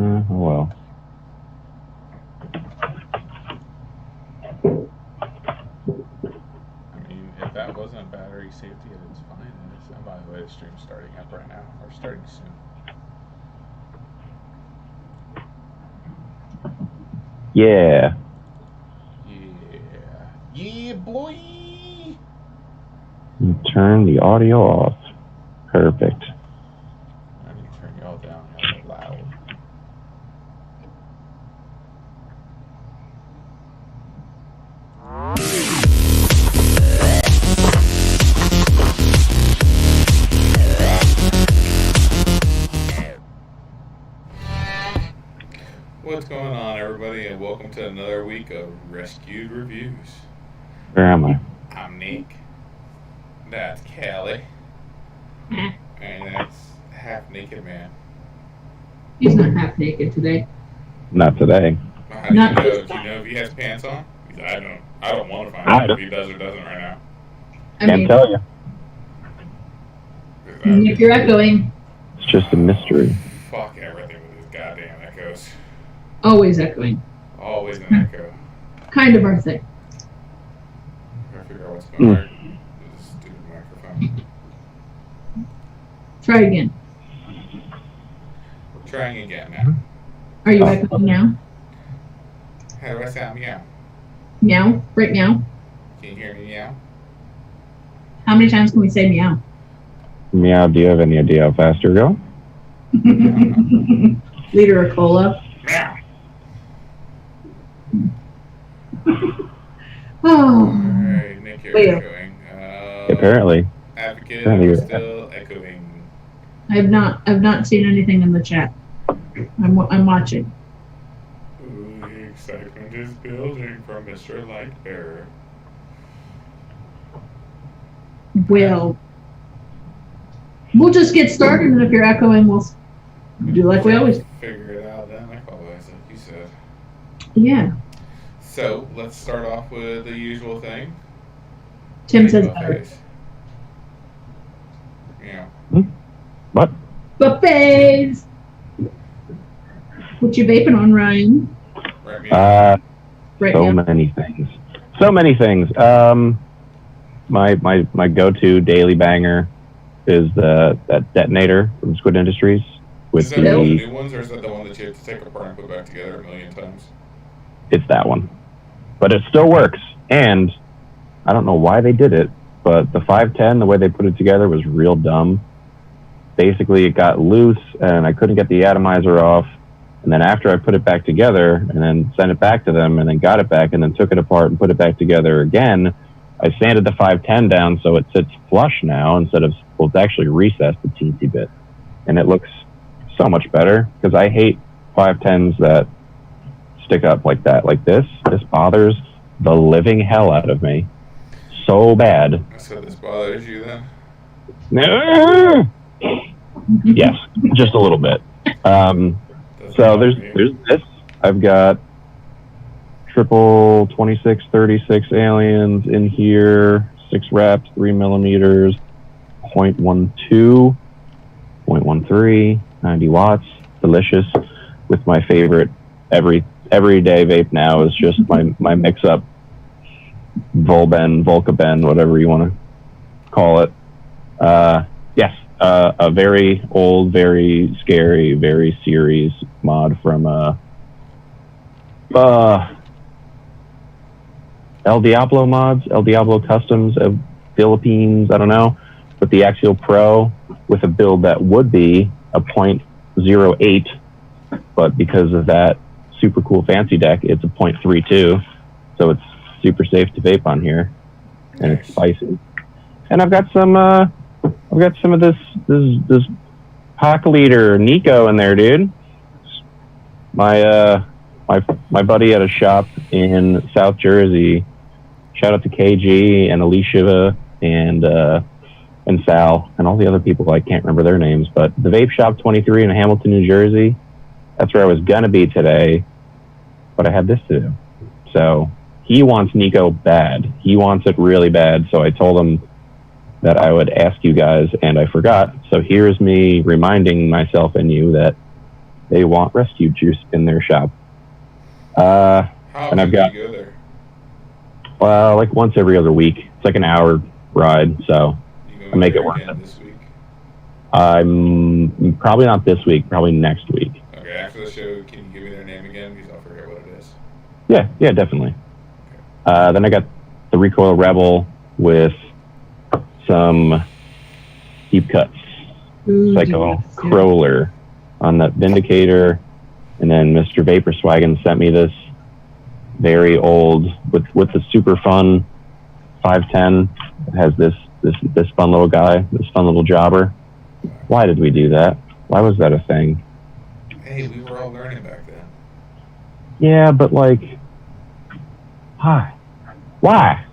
Oh well. I mean, if that wasn't battery safety at its finest, and by the way, the stream's starting up right now, or starting soon. Yeah. Yeah, boy. Turn the audio off. Perfect. I need to turn y'all down. Y'all are loud. What's going on, everybody, and welcome to another week of Rescued Reviews. Where am I? I'm Nick. That's Callie. And that's Half Naked Man. He's not half naked today. Not today. How do you know? Do you know if he has pants on? I don't want to find out if he does or doesn't right now. Can't tell you. Nick, you're echoing. It's just a mystery. Fuck everything with his goddamn echoes. Always echoing. Always an echo. Kind of our thing. Trying to figure out what's going on with this stupid microphone. Try again. We're trying again now. Are you echoing now? How do I sound? Meow. Meow? Right now? Can you hear me meow? How many times can we say meow? Meow, do you have any idea how fast you're going? Liter of cola. Meow. Oh. Alright, Nick, you're Wait. echoing. Apparently. Advocate, Apparently you're you're still echoing. I've not seen anything in the chat. I'm watching. Ooh, the excitement is building from Mr. Lightbearer. We'll just get started, and if you're echoing, we'll do like we always do. Figure it out then, like always, like you said. Yeah. So, let's start off with the usual thing. Tim says Buffets. Yeah. What? buffets. What you vaping on, Ryan? Right, yeah. Right So now. many things. So many things. My go-to daily banger is that detonator from Squid Industries. Is that one of the new ones, or is that the one that you have to take apart and put back together a million times? It's that one. But it still works. And I don't know why they did it, but the 510, the way they put it together was real dumb. Basically, it got loose, and I couldn't get the atomizer off. And then after I put it back together, and then sent it back to them, and then got it back, and then took it apart and put it back together again, I sanded the 510 down so it sits flush now instead of, well, it's actually recessed a teensy bit. And it looks so much better, because I hate 510s that stick up like that. Like this bothers the living hell out of me. So bad. So this bothers you then? Yes, just a little bit. So there's this. I've got triple 2636 aliens in here, 6 reps, 3 millimeters, 0.12, 0.13, 90 watts, delicious. With my favorite everyday vape now is just my mix up Volcaben, whatever you want to call it. Yes, a very old, very scary, very serious mod from El Diablo mods, El Diablo Customs of Philippines, I don't know, with the Axial Pro with a build that would be a 0.08, but because of that super cool fancy deck, it's a 0.32, so it's super safe to vape on here, and it's spicy. And I've got some of this Pack Leader Nico in there, dude. My buddy at a shop in South Jersey. Shout out to KG and Alicia and Sal and all the other people. I can't remember their names, but the Vape Shop 23 in Hamilton, New Jersey. That's where I was gonna be today, but I had this to do. So he wants Nico bad. He wants it really bad. So I told him that I would ask you guys, and I forgot. So here's me reminding myself and you that they want rescue juice in their shop. How and I've often got do you go there? like once every other week. It's like an hour ride, so You I make it there worth again it. this week? I'm probably not this week, probably next week. Okay, after the show, can you give me their name again? Because I'll forget what it is. Yeah, definitely. Then I got the Recoil Rebel with some deep cuts. Ooh, It's like a little crawler on the Vindicator. And then Mr. Vaporswagen sent me this very old with the super fun 510. It has this fun little guy, this fun little jobber. Why did we do that? Why was that a thing? Hey, we were all learning back then. Yeah, but like, why?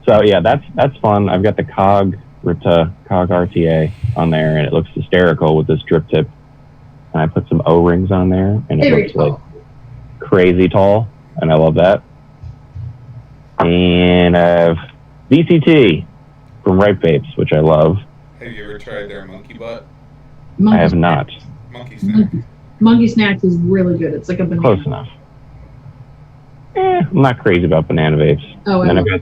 So yeah, that's fun. I've got the COG RTA on there, and it looks hysterical with this drip tip. And I put some O-rings on there, and it looks like crazy tall, and I love that. And I have VCT from Ripe Vapes, which I love. Have you ever tried their monkey butt? I have not. Monkey snack. Monkey Snacks is really good. It's like a banana. Close enough. I'm not crazy about banana vapes. Oh, And then I've got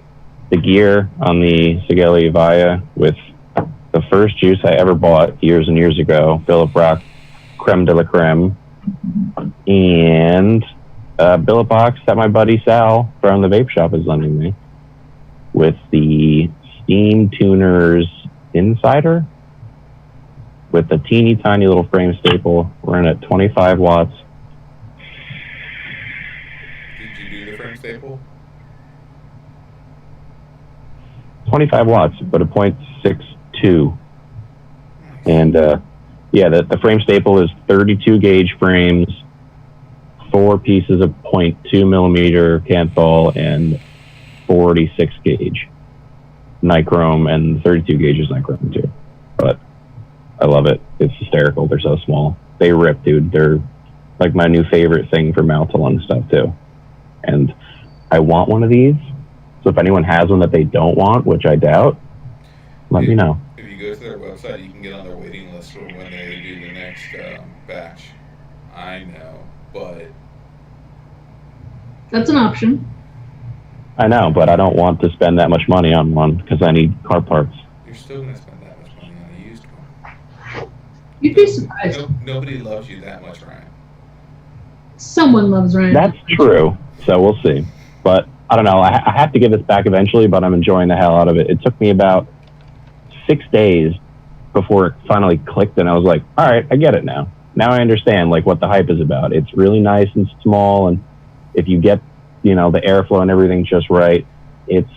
the gear on the Sigeli Evija with the first juice I ever bought years and years ago, Philip Rock Creme de la Creme, and a billet box that my buddy Sal from the vape shop is lending me with the Steam Tuners Insider with a teeny tiny little frame staple. We're in at 25 watts. Did you do the frame staple? 25 watts, but a 0.62. And yeah, the frame staple is 32 gauge frames, 4 pieces of 0.2 millimeter Kanthal, and 46 gauge nichrome, and 32 gauge is nichrome too. But I love it. It's hysterical. They're so small. They rip, dude. They're like my new favorite thing for mouth to lung stuff too. And I want one of these. So if anyone has one that they don't want, which I doubt, let me know. If you go to their website, you can get on their waiting list for when they do the next batch. I know, but that's an option. I know, but I don't want to spend that much money on one because I need car parts. You're still going to spend that much money on a used one. You'd be surprised. Nobody loves you that much, Ryan. Someone loves Ryan. That's true. So we'll see. But I don't know. I have to give this back eventually, but I'm enjoying the hell out of it. It took me about 6 days before it finally clicked, and I was like, all right, I get it now. Now I understand like what the hype is about. It's really nice and small, and if you get, you know, the airflow and everything just right, it's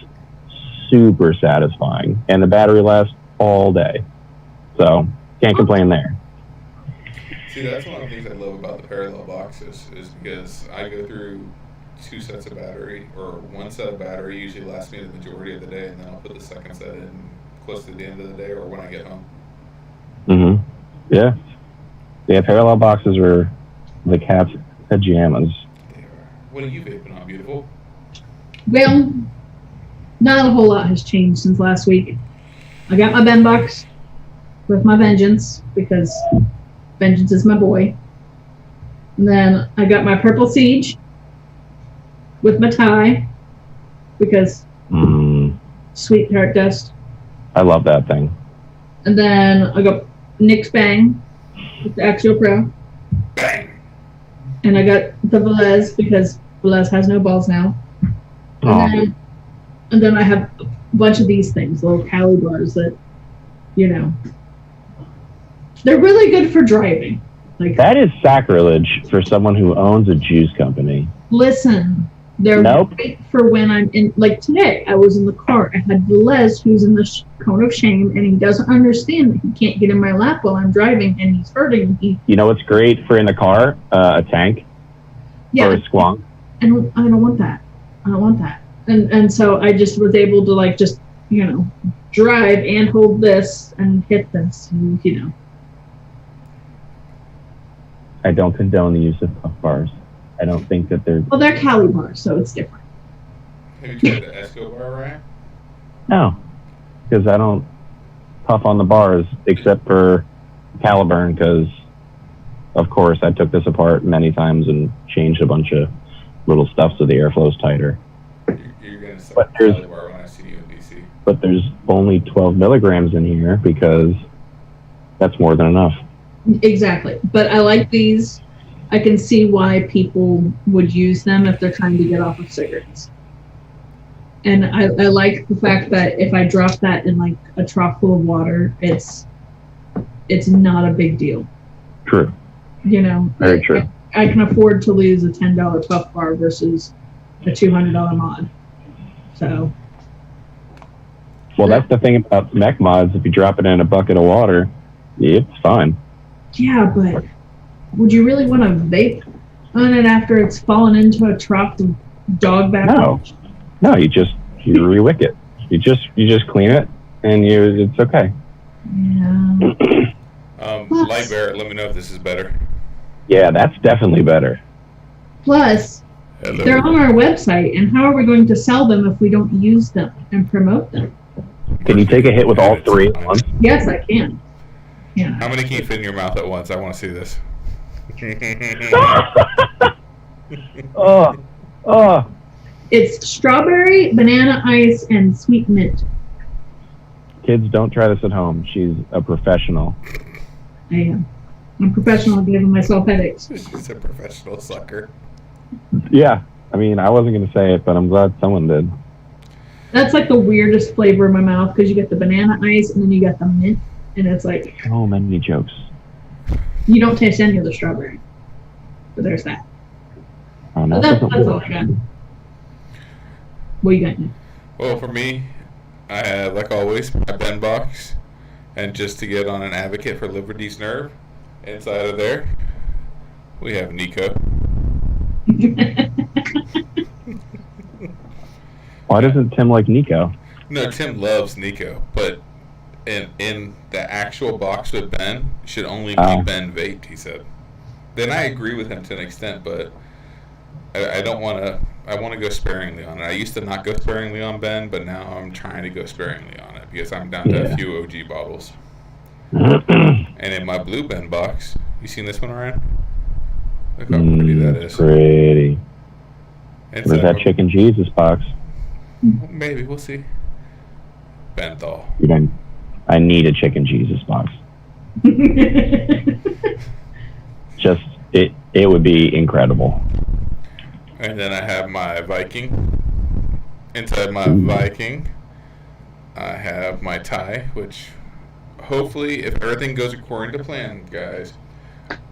super satisfying. And the battery lasts all day. So can't complain there. See, that's one of the things I love about the parallel boxes is because I go through 2 sets of battery, or 1 set of battery usually lasts me the majority of the day, and then I'll put the second set in close to the end of the day or when I get home. Mm-hmm. Yeah, parallel boxes are the cat's pajamas. They are. What are you vaping on, beautiful? Well, not a whole lot has changed since last week. I got my Ben box with my Vengeance because Vengeance is my boy. And then I got my Purple Siege with my tie because Sweetheart Dust. I love that thing. And then I got Nick's Bang with the Axial Pro. Bang! And I got the Velez because Velez has no balls now. And then I have a bunch of these things, little Cali bars that, you know, they're really good for driving. Like, that is sacrilege for someone who owns a juice company. Listen, they're great for when I'm in, like today, I was in the car. I had Velez, who's in the cone of shame, and he doesn't understand that he can't get in my lap while I'm driving, and he's hurting me. You know what's great for in the car? A tank? Yeah. Or a squonk? I don't want that. I don't want that. And so I just was able to like just, you know, drive and hold this and hit this, and, you know. I don't condone the use of puff bars. I don't think that they're... Well, they're Cali bars, so it's different. Have you tried the Escobar, Ryan? No, because I don't puff on the bars except for Caliburn because of course, I took this apart many times and changed a bunch of little stuff so the airflow's tighter. You're going to suck But the there's- Cali bar when I see you in DC. But there's only 12 milligrams in here because that's more than enough. Exactly. But I like these. I can see why people would use them if they're trying to get off of cigarettes. And I like the fact that if I drop that in like a trough full of water, it's not a big deal. True. You know, Very true. I can afford to lose a $10 Puff Bar versus a $200 mod. So. Well, that's the thing about mech mods. If you drop it in a bucket of water, it's fine. Yeah, but would you really want to vape on it after it's fallen into a trough of dog back? No, you rewick it. You just clean it and it's okay. Yeah. Light Bear, let me know if this is better. Yeah, that's definitely better. Plus, Hello. they're on our website, and how are we going to sell them if we don't use them and promote them? Can you take a hit with all three at once? Yes, I can. Yeah. How many can you fit in your mouth at once? I want to see this. Oh. It's strawberry, banana ice, and sweet mint. Kids, don't try this at home. She's a professional. I am. I'm professional at giving myself headaches. She's a professional sucker. Yeah. I mean, I wasn't going to say it, but I'm glad someone did. That's like the weirdest flavor in my mouth because you get the banana ice and then you get the mint, and it's like So many jokes. you don't taste any of the strawberry. But there's that. Oh, no, But that's all I got. What you got? Well, for me, I have, like always, my Ben box. And just to get on an advocate for Liberty's Nerve, inside of there, we have Nico. Why doesn't Tim like Nico? No, Tim loves Nico, but in the actual box with Ben, should only be Ben vaped, he said. Then I agree with him to an extent, but I don't want to. I want to go sparingly on it. I used to not go sparingly on Ben, but now I'm trying to go sparingly on it because I'm down to a few OG bottles. And in my blue Ben box, you seen this one, Ryan? Look how pretty that is. Pretty. Inside Where's that chicken Jesus box? Maybe, we'll see. Benthol. I need a chicken Jesus box. Just, it would be incredible. And then I have my Viking. Inside my Viking, I have my tie, which hopefully, if everything goes according to plan, guys,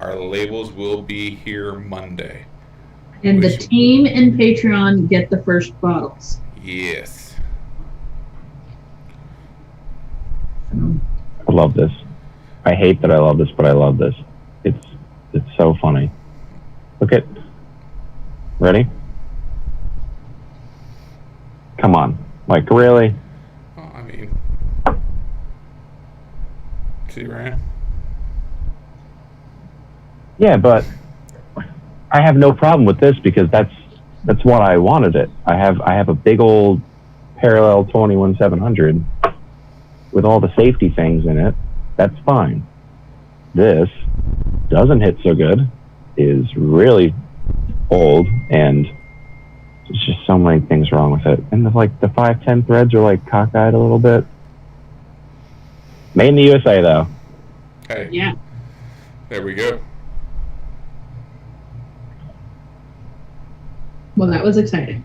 our labels will be here Monday. And the team and Patreon get the first bottles. Yes. I love this. I hate that I love this, but I love this. It's so funny. Look at. Ready? Come on. Like, really? Oh, I mean, see, Ryan? Yeah, but I have no problem with this because that's what I wanted it. I have a big old parallel 21700 with all the safety things in it. That's fine. This doesn't hit so good, is really old, and there's just so many things wrong with it. And the 510 threads are like cockeyed a little bit. Made in the USA though. Hey. Yeah. There we go. Well, that was exciting.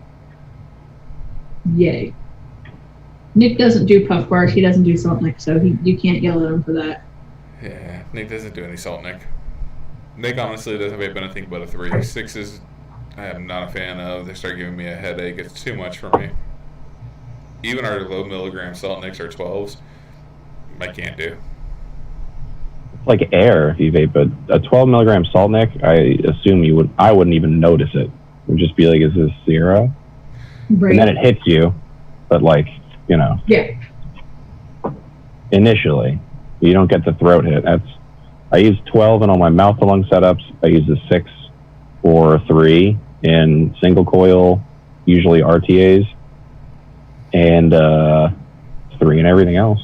Yay. Nick doesn't do puff bars. He doesn't do salt Nick, so you can't yell at him for that. Yeah, Nick doesn't do any salt, Nick. Nick honestly doesn't vape anything but a 3. 6s, I am not a fan of. They start giving me a headache. It's too much for me. Even our low milligram salt Nicks are 12s. I can't do. It's like air if you vape, but a 12 milligram salt nick, I assume I wouldn't even notice it. It would just be like, is this 0? Right. And then it hits you, but Yeah. initially, you don't get the throat hit. I use 12 in all my mouth to lung setups. I use a 6 or 3 in single coil, usually RTAs, and 3 in everything else.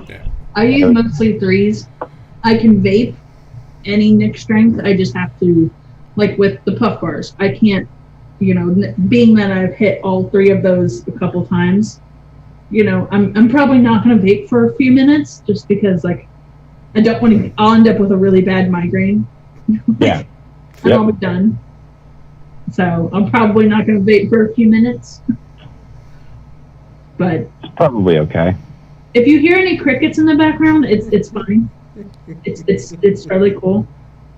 Yeah. I use mostly 3s. I can vape any nick strength. I just have to, like with the puff bars, I can't, being that I've hit all 3 of those a couple times, I'm probably not going to vape for a few minutes just because, like, I don't want to, I'll end up with a really bad migraine. Yeah. And I'll be done. So I'm probably not going to vape for a few minutes. But It's probably okay. if you hear any crickets in the background, it's fine. It's really cool.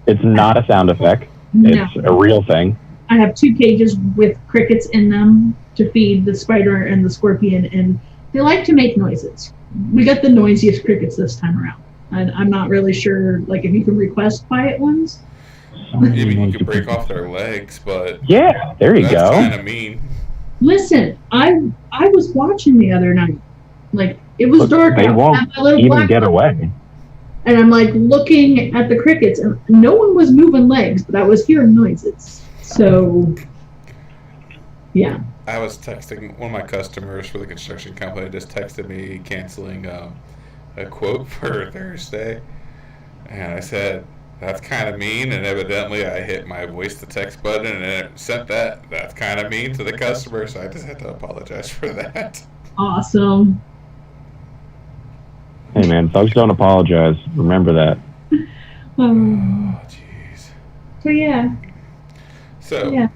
It's not a sound effect. No. It's a real thing. I have 2 cages with crickets in them to feed the spider and the scorpion, and they like to make noises. We got the noisiest crickets this time around. And I'm not really sure, like, if you can request quiet ones. Maybe you could break off their legs, but Yeah, there you that's go. kind of mean. Listen, I was watching the other night. Like, it was Look, dark they out. won't I had my little even black get light, away. and I'm like looking at the crickets, and no one was moving legs, but I was hearing noises. So, yeah. I was texting one of my customers for the construction company, just texted me canceling a quote for Thursday. And I said, that's kind of mean. And evidently I hit my voice to text button and it sent that. That's kind of mean to the customer. So I just had to apologize for that. Awesome. Hey, man, folks don't apologize. Remember that. Oh, jeez. So, yeah. So Yeah.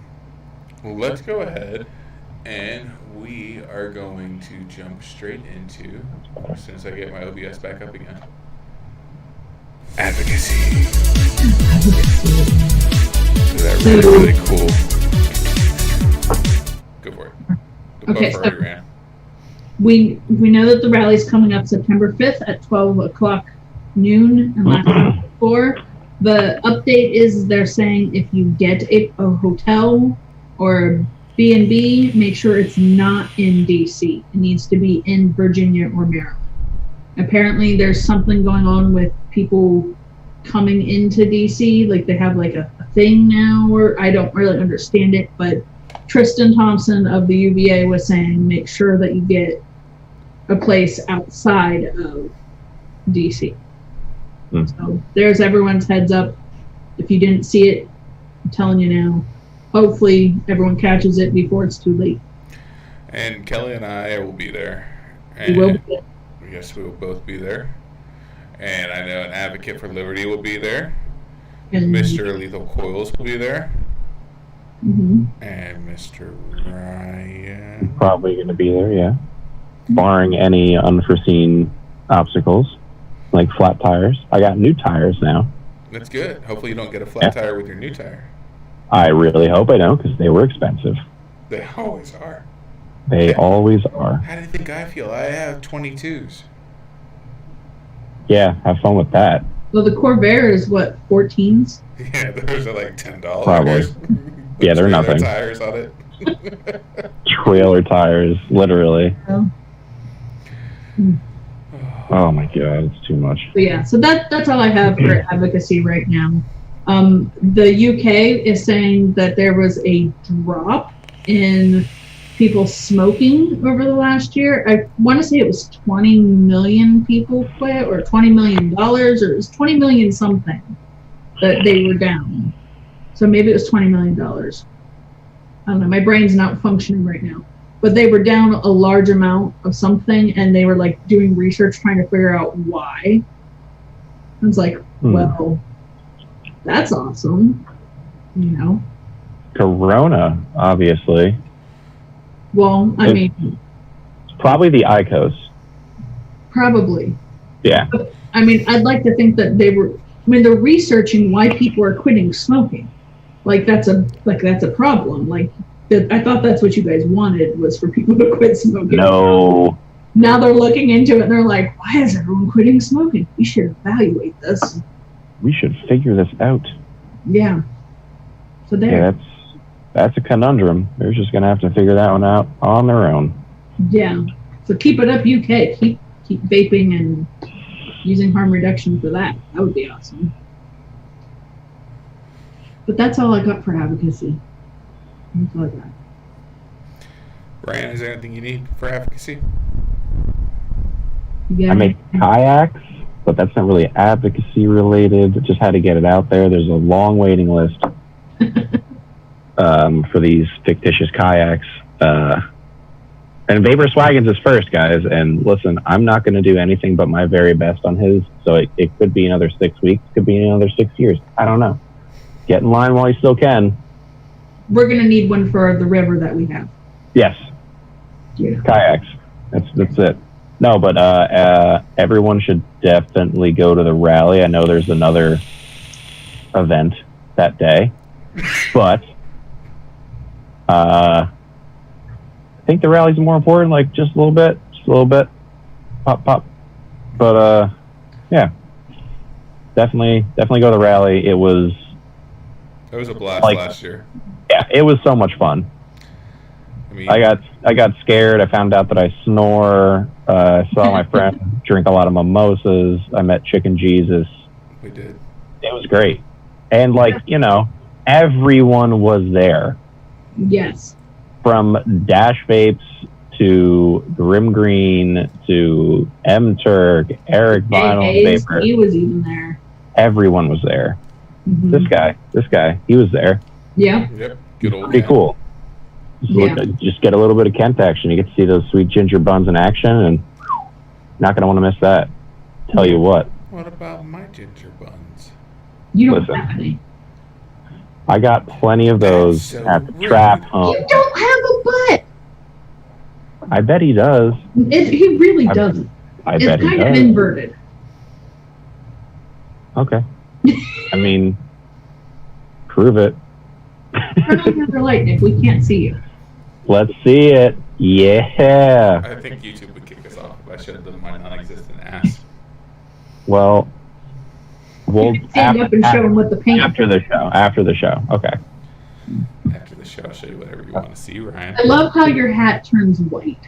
let's go ahead and we are going to jump straight into, as soon as I get my OBS back up again, advocacy. That really cool. Go for it. Okay, Before so- we ran. We know that the rally's coming up September 5th at 12 o'clock noon and lasts 4. The update is they're saying if you get a hotel or B&B, make sure it's not in DC. It needs to be in Virginia or Maryland. Apparently there's something going on with people coming into DC, like they have like a thing now, or I don't really understand it, but Tristan Thompson of the UVA was saying make sure that you get a place outside of DC. So there's everyone's heads up. If you didn't see it, I'm telling you now. Hopefully everyone catches it before it's too late. And Kelly and I will be there. We And will be there. yes, we will both be there. And I know an advocate for liberty will be there. And, Mr. Lethal Coils will be there. Mhm. And Mr. Ryan. Probably going to be there, yeah. Barring any unforeseen obstacles, like flat tires. I got new tires now. That's good. Hopefully you don't get a flat tire with your new tire. I really hope I don't, because they were expensive. They always are. They always are. How do you think I feel? I have 22s. Yeah, have fun with that. Well, the Corvair is what, 14s? Yeah, those are like $10. Probably. Yeah, they're Trailer nothing. Tires on it. Trailer tires, literally. So, Oh my god, it's too much. but yeah, so that's all I have for advocacy right now. The UK is saying that there was a drop in people smoking over the last year. I want to say it was 20 million people quit, or $20 million, or it was 20 million something that they were down. So maybe it was $20 million. I don't know. My brain's not functioning right now. But they were down a large amount of something, and they were like doing research trying to figure out why. I was like, well, that's awesome. You know? Corona, obviously. Well, I mean, It's probably the IQOS. probably. Yeah. I mean, I'd like to think that they're researching why people are quitting smoking. Like that's a problem. Like I thought that's what you guys wanted, was for people to quit smoking. No. Now they're looking into it and they're like, why is everyone quitting smoking? We should evaluate this. We should figure this out. Yeah. So there. Yeah, that's a conundrum. They're just gonna have to figure that one out on their own. Yeah. So keep it up, UK. Keep vaping and using harm reduction for that. That would be awesome. But that's all I got for advocacy. That's all I got. Ryan, is there anything you need for advocacy? Yeah. I make kayaks but that's not really advocacy related. Just had to get it out there. There's a long waiting list for these fictitious kayaks. And Vapor Swaggins is first, guys. And listen, I'm not going to do anything but my very best on his. So it could be another 6 weeks, could be another 6 years. I don't know. Get in line while you still can. We're going to need one for the river that we have. Yes. Yeah. Kayaks. That's it. No, but everyone should definitely go to the rally. I know there's another event that day, but I think the rally's more important. Like just a little bit, pop. But yeah, definitely go to the rally. It was a blast last year. Yeah, it was so much fun. I mean, I got scared. I found out that I snore. I saw my friend drink a lot of mimosas. I met Chicken Jesus. We did. It was great. And everyone was there. Yes. From Dash Vapes to Grim Green to M Turk, Eric Vinyl Vapor. He was even there. Everyone was there. Mm-hmm. This guy, he was there. Yeah. Yep. Good old. Pretty cool. Just get a little bit of Kent action. You get to see those sweet ginger buns in action, and not gonna want to miss that. Tell you what. What about my ginger buns? You don't have any. I got plenty of those at the trap. You don't have a butt. I bet he does. He really doesn't. I bet he does. It's kind of inverted. Okay. I mean, prove it. Turn on your light, Nick. We can't see you. Let's see it. Yeah. I think YouTube would kick us off if I showed them my non-existent ass. Well, we'll stand up and show them what the paint. After the show. Okay. After the show, I'll show you whatever you want to see, Ryan. I love how your hat turns white.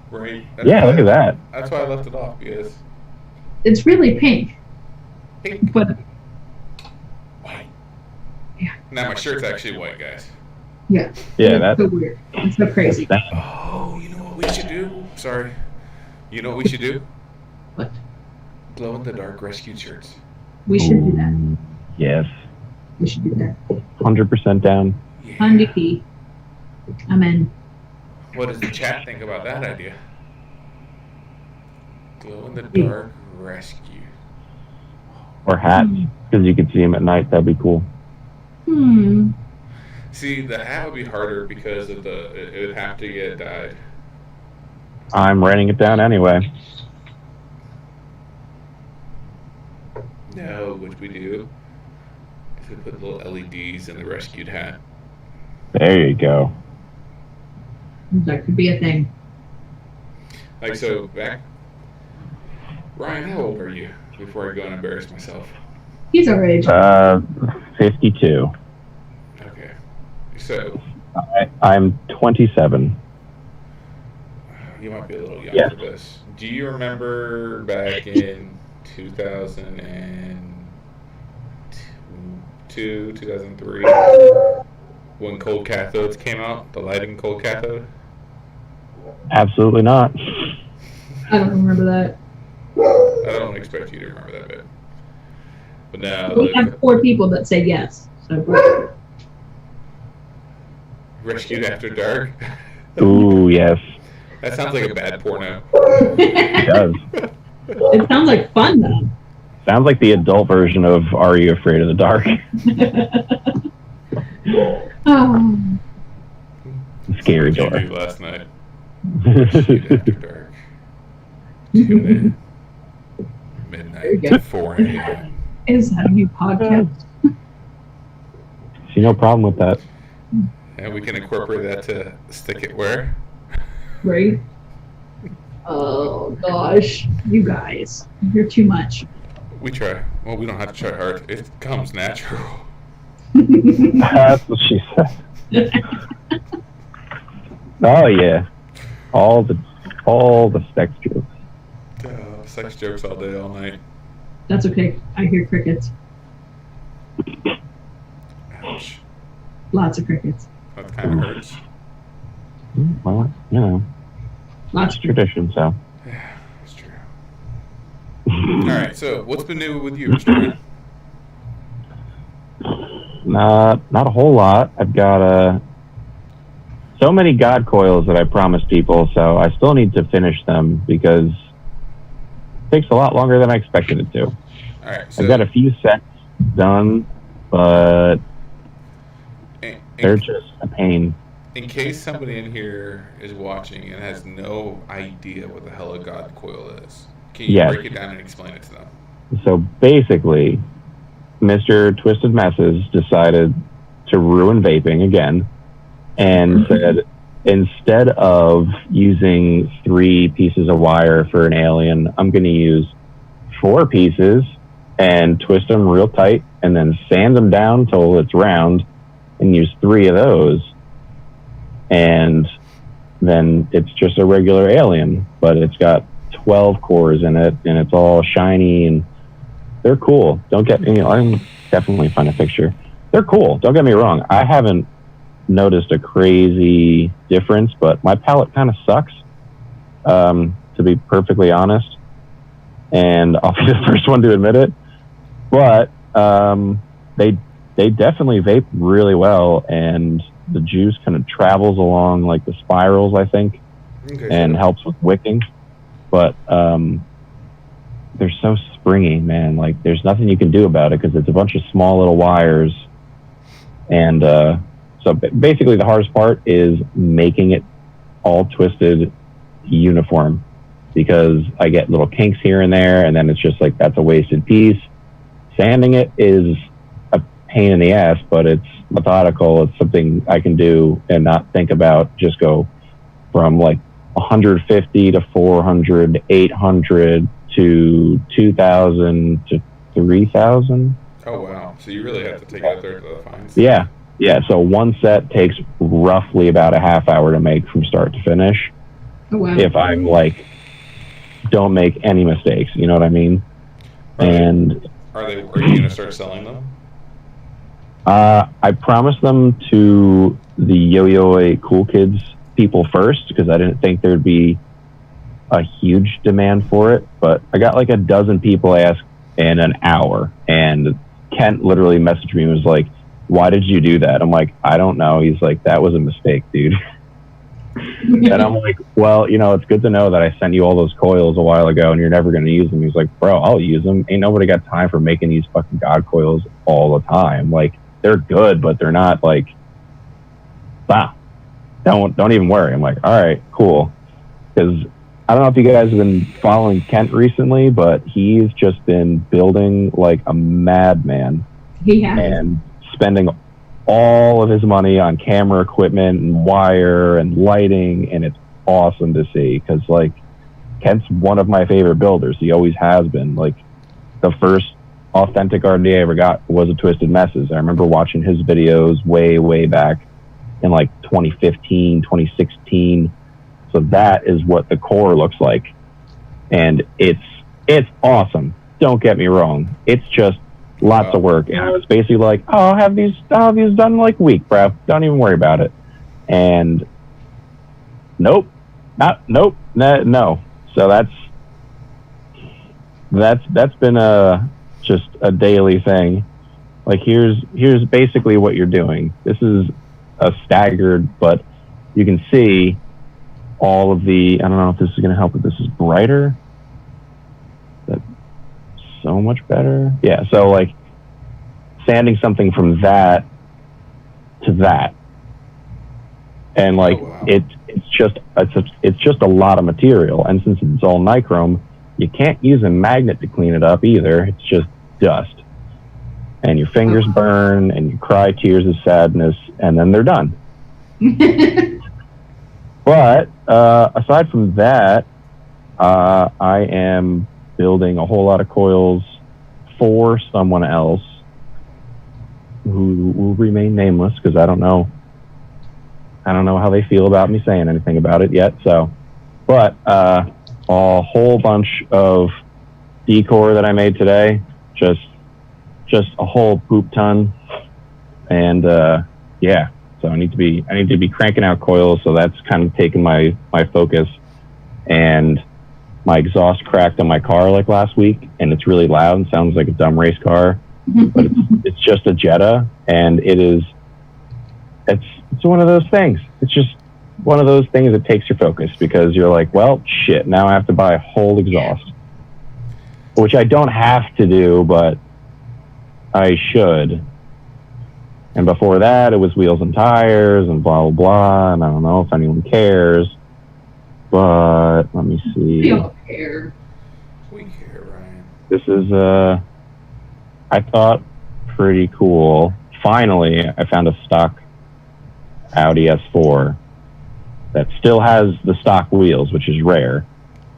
Right. Yeah, look at that. That's why I left it off, because it's really pink. Pink. But white. Yeah. Now my shirt's actually white, guys. Yeah. Yeah, that's so weird. It's so crazy. Oh, you know what we should do? Sorry. You know what we should do? What? Glow in the dark rescue shirts. We should do that. Yes. We should do that. 100% down. Yeah. 100p. I'm in. What does the chat think about that idea? Glow in the dark rescue. Or hats, because you could see them at night. That'd be cool. See, the hat would be harder because of it would have to get dyed. I'm writing it down anyway. No, what we do is we put little LEDs in the rescued hat. There you go. That could be a thing. Like, so, back... Ryan, how old are you? Before I go and embarrass myself. He's our age. 52. Okay. So... I'm 27. You might be a little young for this. Do you remember back in 2002, 2003, when cold cathodes came out? The lighting cold cathode? Absolutely not. I don't remember that. I don't expect you to remember that bit. But now... We have 4 people that say yes. So. Rescued After Dark? Ooh, yes. That sounds like a bad porno. It does. It sounds like fun, though. Sounds like the adult version of Are You Afraid of the Dark? Oh. Scary door. door. What did you do last night? Rescued After Dark. Tune in. Midnight, 4 a.m. Is that a new podcast? See no problem with that. And we can incorporate that to stick it where? Right? Oh, gosh. You guys. You're too much. We try. Well, we don't have to try hard. It comes natural. That's what she said. Oh, yeah. All the sex jokes. Sex jokes all day, all night. That's okay. I hear crickets. Ouch. Lots of crickets. That kind of hurts. Well, you know. Lots It's tradition, so. Yeah, that's true. right. So what's been new with you, Mr. Ryan? Not a whole lot. I've got so many God coils that I promised people, so I still need to finish them because it takes a lot longer than I expected it to. All right. So I've got a few sets done, but they're just a pain. In case somebody in here is watching and has no idea what the hell a God coil is, can you break it down and explain it to them? So basically, Mr. Twisted Messes decided to ruin vaping again and said, instead of using 3 pieces of wire for an alien, I'm going to use 4 pieces and twist them real tight and then sand them down till it's round and use 3 of those. And then it's just a regular alien, but it's got 12 cores in it and it's all shiny and they're cool. Don't get me, I'm definitely find a picture. They're cool. Don't get me wrong. I haven't noticed a crazy difference, but my palate kind of sucks, to be perfectly honest. And I'll be the first one to admit it. But they definitely vape really well, and the juice kind of travels along like the spirals, I think, and helps with wicking. But they're so springy, man. Like, there's nothing you can do about it because it's a bunch of small little wires. And so basically the hardest part is making it all twisted uniform, because I get little kinks here and there, and then it's just like, that's a wasted piece. Sanding it is a pain in the ass, but it's methodical. It's something I can do and not think about. Just go from like 150 to 400, 800 to 2,000 to 3,000. Oh, wow. So you really have to take out there to the fines. Yeah. So one set takes roughly about a half hour to make from start to finish. Oh, wow. If I'm like, don't make any mistakes, you know what I mean? Are you going to start selling them? I promised them to the Yo-Yo Cool Kids people first, because I didn't think there'd be a huge demand for it. But I got like a dozen people ask in an hour, and Kent literally messaged me and was like, "Why did you do that?" I'm like, "I don't know." He's like, "That was a mistake, dude." And I'm like, "Well, you know, it's good to know that I sent you all those coils a while ago and you're never going to use them." He's like, "Bro, I'll use them. Ain't nobody got time for making these fucking God coils all the time. Like, they're good, but they're not like, wow, don't even worry." I'm like, "All right, cool." Because I don't know if you guys have been following Kent recently, but he's just been building like a madman. He has. And spending all of his money on camera equipment and wire and lighting, and it's awesome to see, because like, Kent's one of my favorite builders. He always has been. Like, the first authentic RDA I ever got was a Twisted Messes. I remember watching his videos way back in like 2015, 2016. So that is what the core looks like, and it's awesome. Don't get me wrong. It's just lots of work, and I was basically like, "Oh, I'll have these done in like a week, bro. Don't even worry about it." And no. So that's been just a daily thing. Like, here's basically what you're doing. This is a staggered, but you can see all of the, I don't know if this is going to help, but this is brighter. That's so much better. Yeah, so like, sanding something from that to that, and like, it's just a lot of material. And since it's all nichrome, you can't use a magnet to clean it up either. It's just dust, and your fingers burn, and you cry tears of sadness, and then they're done. But aside from that, I am building a whole lot of coils for someone else who will remain nameless, because I don't know how they feel about me saying anything about it yet. So, but a whole bunch of decor that I made today, just a whole poop ton, and yeah. So I need to be cranking out coils. So that's kind of taken my focus. And my exhaust cracked on my car like last week, and it's really loud and sounds like a dumb race car, but it's just a Jetta, and it's one of those things. It's just one of those things that takes your focus, because you're like, well, shit, now I have to buy a whole exhaust, which I don't have to do, but I should. And before that, it was wheels and tires and blah, blah, blah, and I don't know if anyone cares. But let me see. We don't care. We care, Ryan. This is, I thought, pretty cool. Finally, I found a stock Audi S4 that still has the stock wheels, which is rare.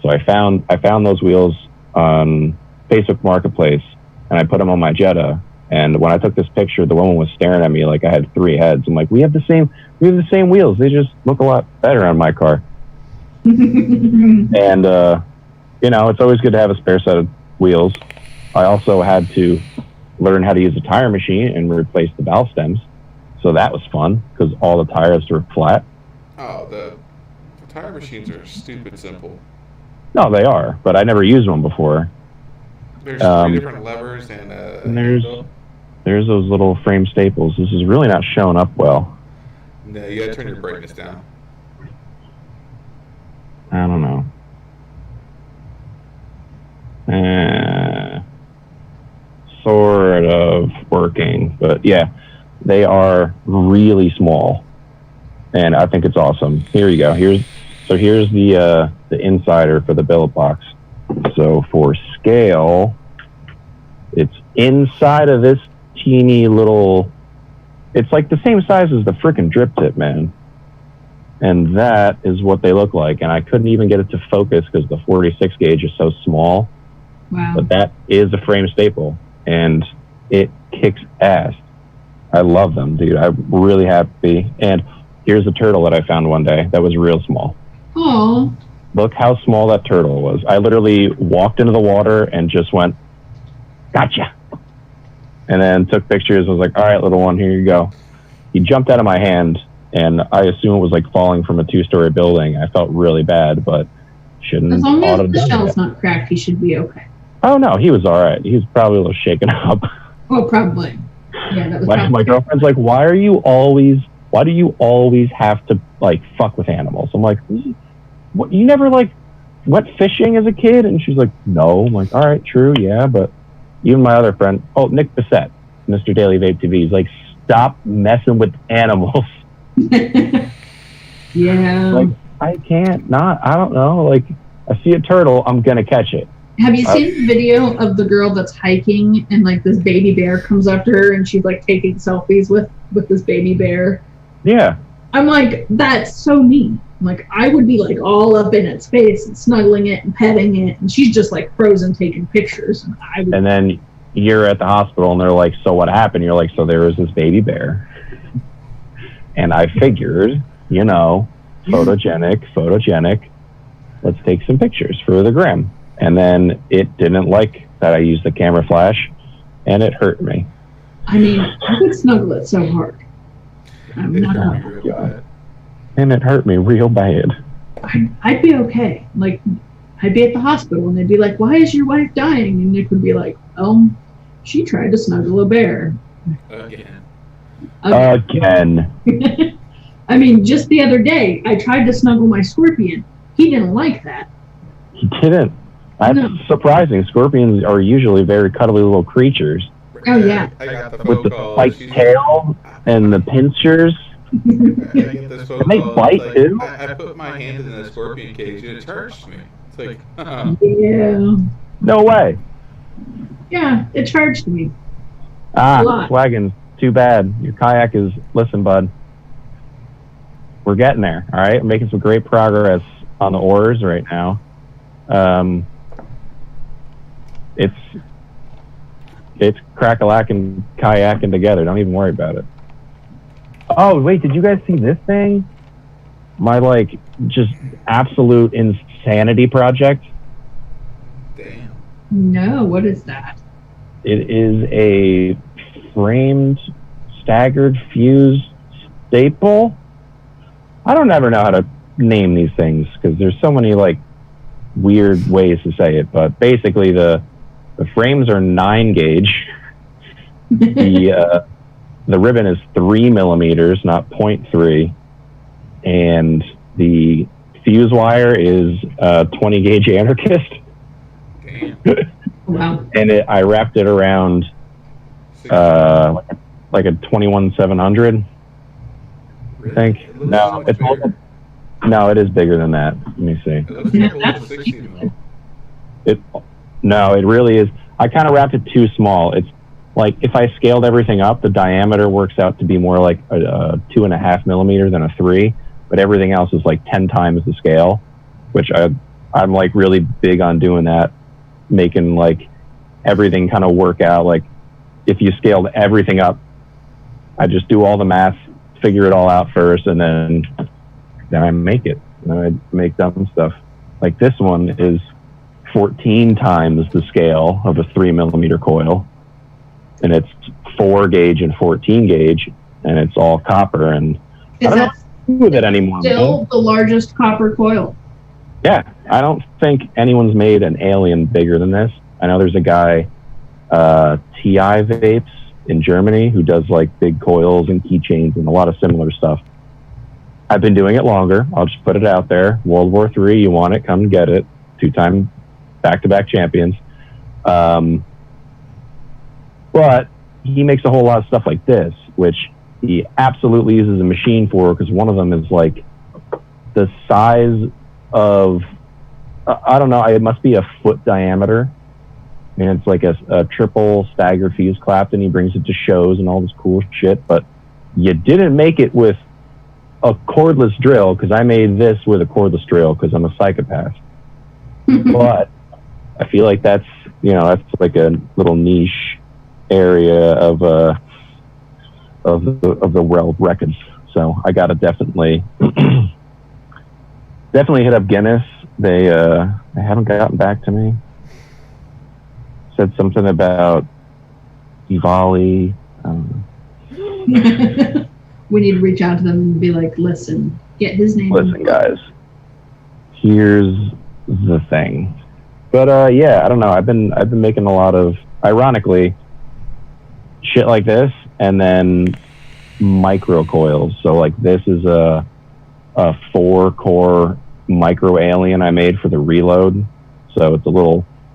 So I found those wheels on Facebook Marketplace, and I put them on my Jetta. And when I took this picture, the woman was staring at me like I had 3 heads. I'm like, we have the same wheels. They just look a lot better on my car. And, it's always good to have a spare set of wheels. I also had to learn how to use a tire machine and replace the valve stems. So that was fun, because all the tires were flat. Oh, the tire machines are stupid simple. No, they are, but I never used one before. There's 3 different levers and there's those little frame staples. This is really not showing up well. No, you gotta turn your brightness down. I don't know. Sort of working, but yeah, they are really small, and I think it's awesome. Here you go. Here's the insider for the billet box. So for scale, it's inside of this teeny little. It's like the same size as the frickin' drip tip, man. And that is what they look like. And I couldn't even get it to focus because the 46 gauge is so small. Wow. But that is a frame staple, and it kicks ass. I love them, dude. I'm really happy. And here's a turtle that I found one day that was real small. Oh. Look how small that turtle was. I literally walked into the water and just went, gotcha. And then took pictures. I was like, all right, little one, here you go. He jumped out of my hand, and I assume it was like falling from a 2-story building. I felt really bad, but shouldn't. As long as the shell's not cracked, he should be okay. Oh no, he was all right. He was probably a little shaken up. Oh, probably. Yeah, that was my girlfriend's like, why do you always have to like fuck with animals? I'm like, what? You never like went fishing as a kid? And she's like, no. I'm like, all right, true, yeah, but even my other friend, Nick Bissett, Mr. Daily Vape TV, he's like, stop messing with animals. Yeah. Like, I can't not. I don't know. Like, I see a turtle, I'm gonna catch it. Have you seen the video of the girl that's hiking and like this baby bear comes up to her and she's like taking selfies with this baby bear? Yeah. I'm like, that's so neat. Like, I would be like all up in its face and snuggling it and petting it, and she's just like frozen taking pictures. And then you're at the hospital and they're like, so what happened? You're like, so there was this baby bear. And I figured, photogenic. Let's take some pictures for the gram. And then it didn't like that I used the camera flash, and it hurt me. I mean, I would snuggle it so hard. I'm not gonna. And it hurt me real bad. I'd be okay. Like, I'd be at the hospital, and they'd be like, why is your wife dying? And Nick would be like, well, she tried to snuggle a bear. Again. I mean, just the other day, I tried to snuggle my scorpion. He didn't like that. He didn't. That's surprising. Scorpions are usually very cuddly little creatures. Oh, yeah. I got the with the spiked tail and the pincers. They bite like, too. I put my hand in the scorpion cage and it charged me. It's like, Yeah. No way. Yeah, it charged me. A lot. Wagon. Too bad. Your kayak is. Listen, bud. We're getting there. All right, we're making some great progress on the oars right now. It's crack-a-lacking kayaking together. Don't even worry about it. Oh, wait, did you guys see this thing? My, just absolute insanity project? damn. No, what is that? It is a framed, staggered, fused staple. I don't ever know how to name these things because there's so many, weird ways to say it, but basically the frames are 9 gauge. The ribbon is 3 millimeters, not 0.3, and the fuse wire is 20 gauge anarchist. Damn. Wow. And I wrapped it around like a 21700. Really? I think. It looks No, so much it's bigger. no, it is bigger than that. Let me see. It looks like a little 60 though. No, it really is. I kind of wrapped it too small. It's like if I scaled everything up, the diameter works out to be more like a 2.5 millimeter than a 3, but everything else is like 10 times the scale, which I'm like really big on doing that, making like everything kind of work out. Like if you scaled everything up, I just do all the math, figure it all out first, and then I make it. I make dumb stuff. Like this one is 14 times the scale of a 3 millimeter coil, and it's 4 gauge and 14 gauge, and it's all copper. And Is I don't know that what to do with it anymore. still the largest copper coil? Yeah, I don't think anyone's made an alien bigger than this. I know there's a guy, TI Vapes in Germany, who does like big coils and keychains and a lot of similar stuff. I've been doing it longer. I'll just put it out there. World War III, you want it, come get it. 2-time back-to-back champions. But he makes a whole lot of stuff like this, which he absolutely uses a machine for, because one of them is like the size of, I don't know, it must be a foot diameter. And it's like a triple stagger fuse clapped, and he brings it to shows and all this cool shit. But you didn't make it with a cordless drill, because I made this with a cordless drill because I'm a psychopath. But I feel like that's like a little niche area of the world records. So I gotta definitely hit up Guinness. They haven't gotten back to me. Said something about Diwali. We need to reach out to them and be like, listen, get his name. Listen, guys, here's the thing. But yeah, I don't know. I've been making a lot of, ironically, shit like this, and then micro coils. So like this is a 4-core micro alien I made for the reload. So it's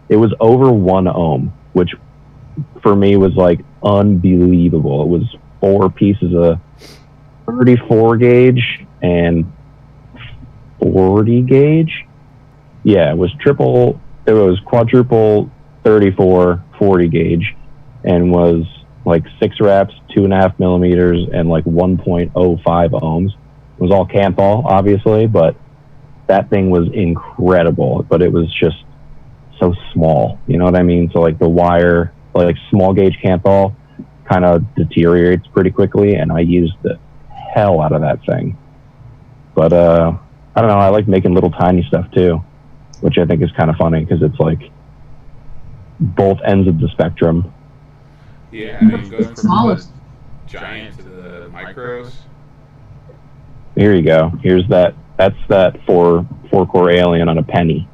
it was over 1 ohm, which for me was like unbelievable. It was 4 pieces of 34 gauge and 40 gauge. Yeah, it was quadruple 34 40 gauge, and was like 6 wraps, 2.5 millimeters, and like 1.05 ohms. It was all Canthal, obviously, but that thing was incredible. But it was just so small, you know what I mean? So like the wire, like small gauge Canthal, kind of deteriorates pretty quickly, and I used the hell out of that thing. But I don't know, I like making little tiny stuff too, which I think is kind of funny, because it's like both ends of the spectrum. Yeah, I mean, going from Smallest. the giant to the micros. Here you go. Here's that. That's that 4-core alien on a penny.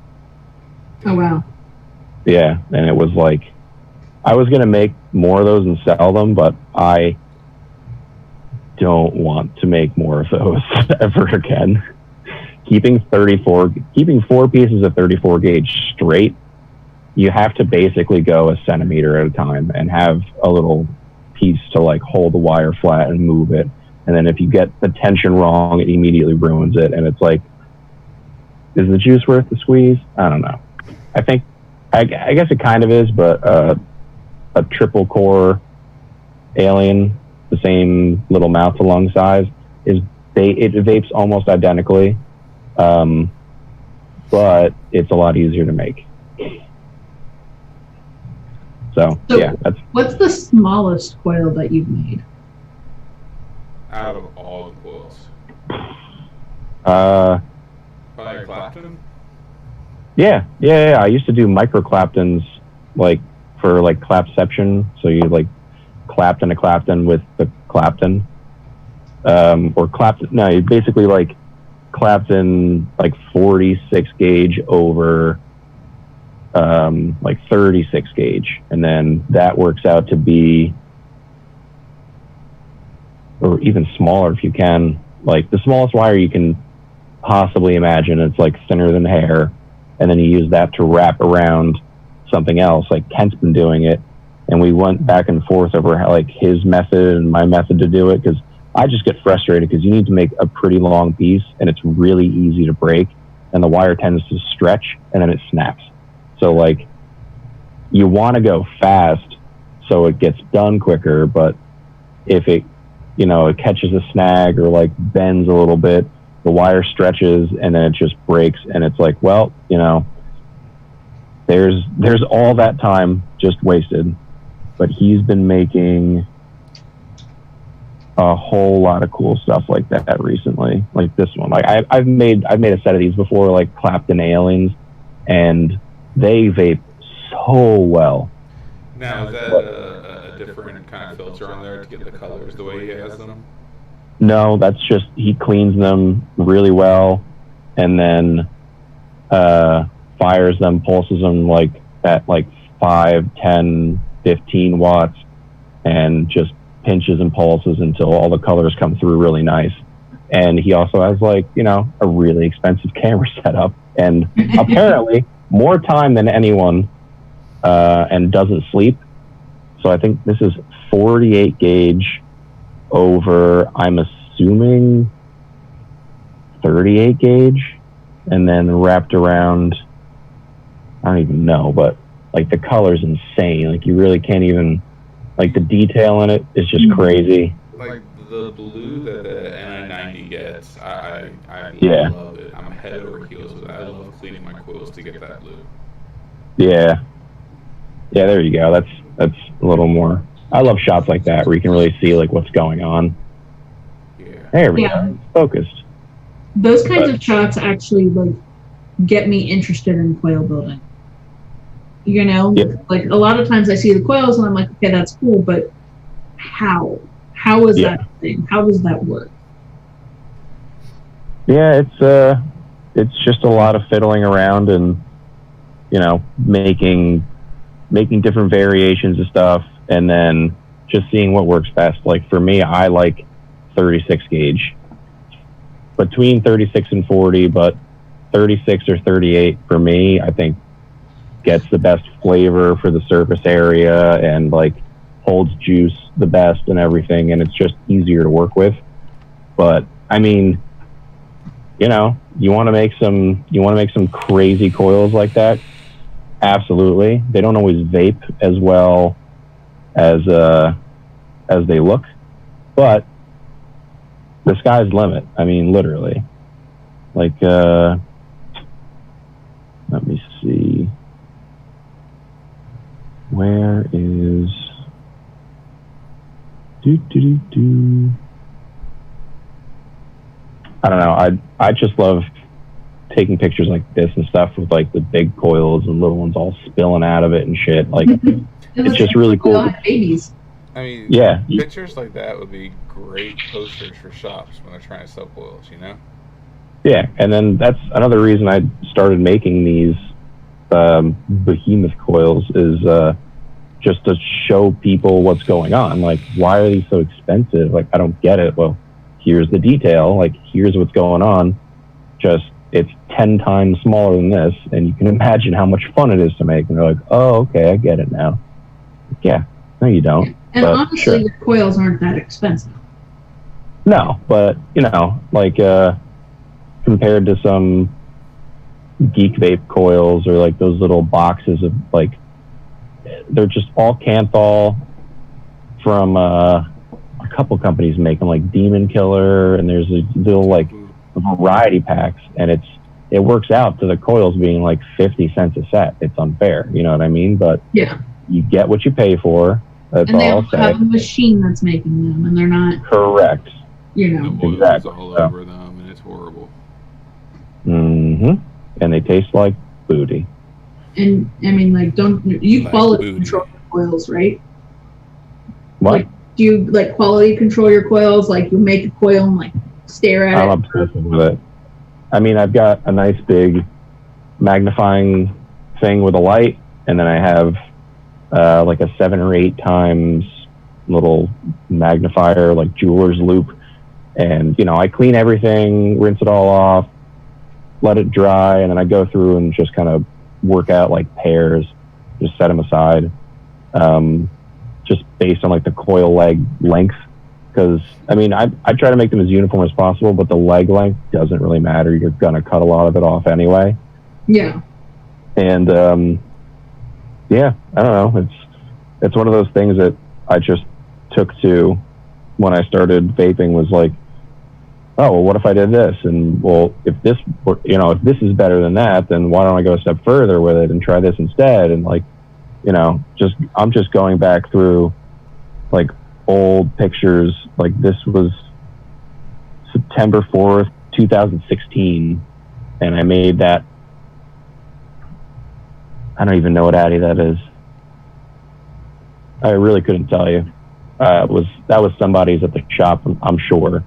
Oh, wow. Yeah, and it was like, I was going to make more of those and sell them, but I don't want to make more of those ever again. Keeping 4 pieces of 34 gauge straight, you have to basically go a centimeter at a time and have a little piece to like hold the wire flat and move it. And then if you get the tension wrong, it immediately ruins it. And it's like, is the juice worth the squeeze? I don't know. I guess it kind of is, but a triple core alien, the same little mouth to lung size, it vapes almost identically, but it's a lot easier to make. So yeah, What's the smallest coil that you've made? Out of all the coils. Probably Clapton? Yeah. I used to do micro Claptons, like for like clapception. So you like Clapton a Clapton with the Clapton, or Clapton. No, you basically like clapped in like 46 gauge over like 36 gauge, and then that works out to be, or even smaller if you can, like the smallest wire you can possibly imagine. It's like thinner than hair, and then you use that to wrap around something else. Like Kent's been doing it, and we went back and forth over how, like, his method and my method to do it, because I just get frustrated because you need to make a pretty long piece and it's really easy to break, and the wire tends to stretch and then it snaps. So like, you want to go fast so it gets done quicker, but if it, you know, it catches a snag or like bends a little bit, the wire stretches and then it just breaks, and it's like, well, you know, there's all that time just wasted. But he's been making a whole lot of cool stuff like that recently. Like this one, like I've made a set of these before, like Clapton aliens, and they vape so well. Now, is that a different kind of filter on there to get the colors the way he has them? No, that's just, he cleans them really well, and then fires them, pulses them like at like 5, 10, 15 watts, and just pinches and pulses until all the colors come through really nice. And he also has, like, you know, a really expensive camera setup, and apparently more time than anyone, and doesn't sleep. So I think this is 48 gauge over, I'm assuming 38 gauge, and then wrapped around, I don't even know, but like the color's insane. Like you really can't even, like the detail in it is just crazy. Like the blue that the NI90 gets, I Yeah. love it. I'm head over heels with it. I love cleaning my coils to get that blue. Yeah, there you go. That's a little more, I love shots like that where you can really see like what's going on. Yeah. There we go. It's focused. Those kinds of shots actually like get me interested in coil building. You know, like a lot of times I see the coils and I'm like, okay, that's cool, but how is that thing? How does that work? Yeah, it's just a lot of fiddling around and, you know, making different variations of stuff, and then just seeing what works best. Like for me, I like 36 gauge, between 36 and 40, but 36 or 38 for me, I think gets the best flavor for the surface area and like holds juice the best and everything, and it's just easier to work with. But I mean, you know, you want to make some crazy coils like that, absolutely. They don't always vape as well as they look, but the sky's the limit. I mean, literally. Like let me see. Where is I don't know. I just love taking pictures like this and stuff with like the big coils and little ones all spilling out of it and shit. Like it's just really cool. Babies. I mean, yeah, pictures like that would be great posters for shops when they're trying to sell coils, you know? Yeah, and then that's another reason I started making these behemoth coils, is just to show people what's going on. Like, why are these so expensive? Like, I don't get it. Well, here's the detail. Like, here's what's going on. Just, it's 10 times smaller than this, and you can imagine how much fun it is to make. And they're like, oh, okay, I get it now. Like, yeah, no, you don't. And but, honestly, sure. your coils aren't that expensive. No, but, you know, like, compared to some Geek Vape coils or like those little boxes of like, they're just all Canthal from a couple companies make them, like Demon Killer, and there's a little like variety packs, and it works out to the coils being like 50 cents a set. It's unfair, you know what I mean? But yeah, you get what you pay for. That's and they all also have a machine that's making them, and they're not correct. You know, the oil's exactly. all over them, and it's horrible. Mm-hmm. And they taste like booty. And I mean, like, don't you Like quality booty. control your coils, right? What? Like, do you like quality control your coils? Like, you make a coil and like stare at I'm it. obsessed with it. I mean, I've got a nice big magnifying thing with a light, and then I have like a 7 or 8 times little magnifier, like jeweler's loop. And, you know, I clean everything, rinse it all off, let it dry, and then I go through and just kind of work out like pairs, just set them aside, just based on like the coil leg length. Because, I mean, I try to make them as uniform as possible, but the leg length doesn't really matter. You're going to cut a lot of it off anyway. Yeah. And, yeah, I don't know. It's one of those things that I just took to when I started vaping, was like, oh, well, what if I did this? And, well, if this is better than that, then why don't I go a step further with it and try this instead? And, like, you know, I'm just going back through, like, old pictures. Like, this was September 4th, 2016, and I made that. I don't even know what Addy that is. I really couldn't tell you. That was somebody's at the shop, I'm sure,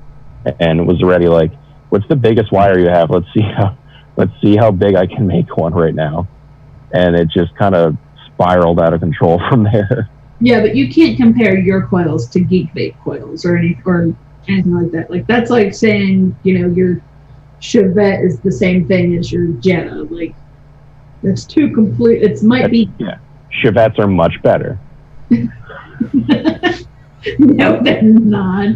and it was already like, what's the biggest wire you have? Let's see how big I can make one right now. And it just kind of spiraled out of control from there. Yeah, but you can't compare your coils to Geek Vape coils or anything like that. Like, that's like saying, you know, your Chevette is the same thing as your Jetta. Like, that's too complete. Yeah. Chevettes are much better. No, they're not.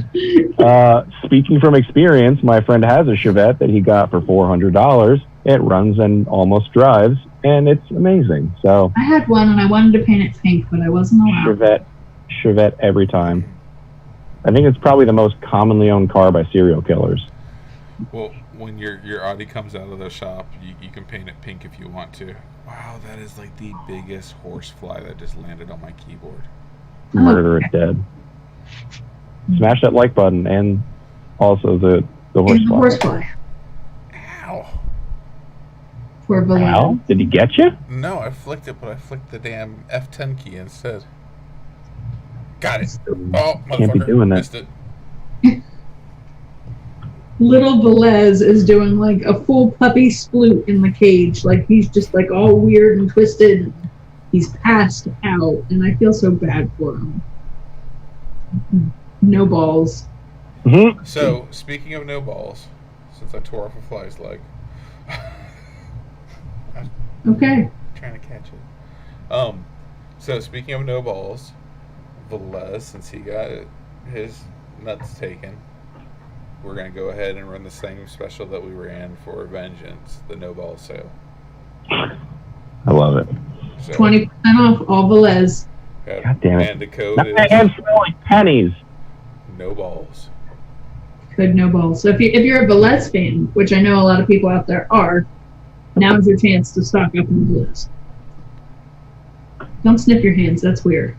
Speaking from experience, my friend has a Chevette that he got for $400. It runs and almost drives, and it's amazing. So I had one, and I wanted to paint it pink, but I wasn't allowed. Chevette every time. I think it's probably the most commonly owned car by serial killers. Well, when your Audi comes out of the shop, you can paint it pink if you want to. Wow, that is like the biggest horsefly that just landed on my keyboard. Murder it dead. Smash that like button, and also the horsefly. Ow. For balloon. Ow? Did he get you? No, I flicked it, but I flicked the damn F10 key instead. Got it. Oh, Can't be doing that. Missed it. Little Velez is doing like a full puppy sploot in the cage. Like, he's just like all weird and twisted. He's passed out, and I feel so bad for him. No balls. Mm-hmm. So, speaking of no balls, since I tore off a fly's leg, Okay. trying to catch it. So speaking of no balls, Velez, since he got his nuts taken, we're going to go ahead and run the same special that we ran for Vengeance, the no ball sale. I love it. So, 20% off all Velez. God damn it. And the code My is hands smell like pennies. no balls. Good, no balls. So if you're a Velez fan, which I know a lot of people out there are, now's your chance to stock up on Velez. Don't sniff your hands. That's weird.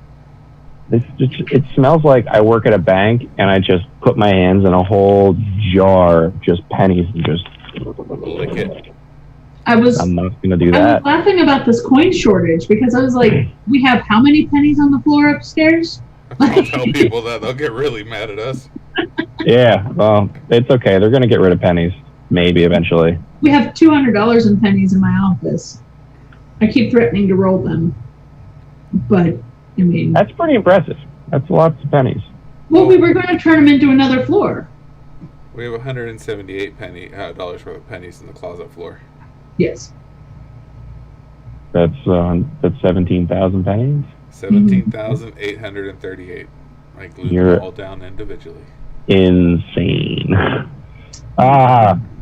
It smells like I work at a bank and I just put my hands in a whole jar of just pennies and just Lick it. I'm not going to do I that. was laughing about this coin shortage because I was like, we have how many pennies on the floor upstairs? Don't tell people that. They'll get really mad at us. Yeah, well, it's okay. They're going to get rid of pennies. Maybe eventually. We have $200 in pennies in my office. I keep threatening to roll them. But, I mean... That's pretty impressive. That's lots of pennies. Well, we were going to turn them into another floor. We have 178 dollars worth of pennies in the closet floor. Yes. That's 17,000 pennies? 17,838. I glued them all down individually. Insane.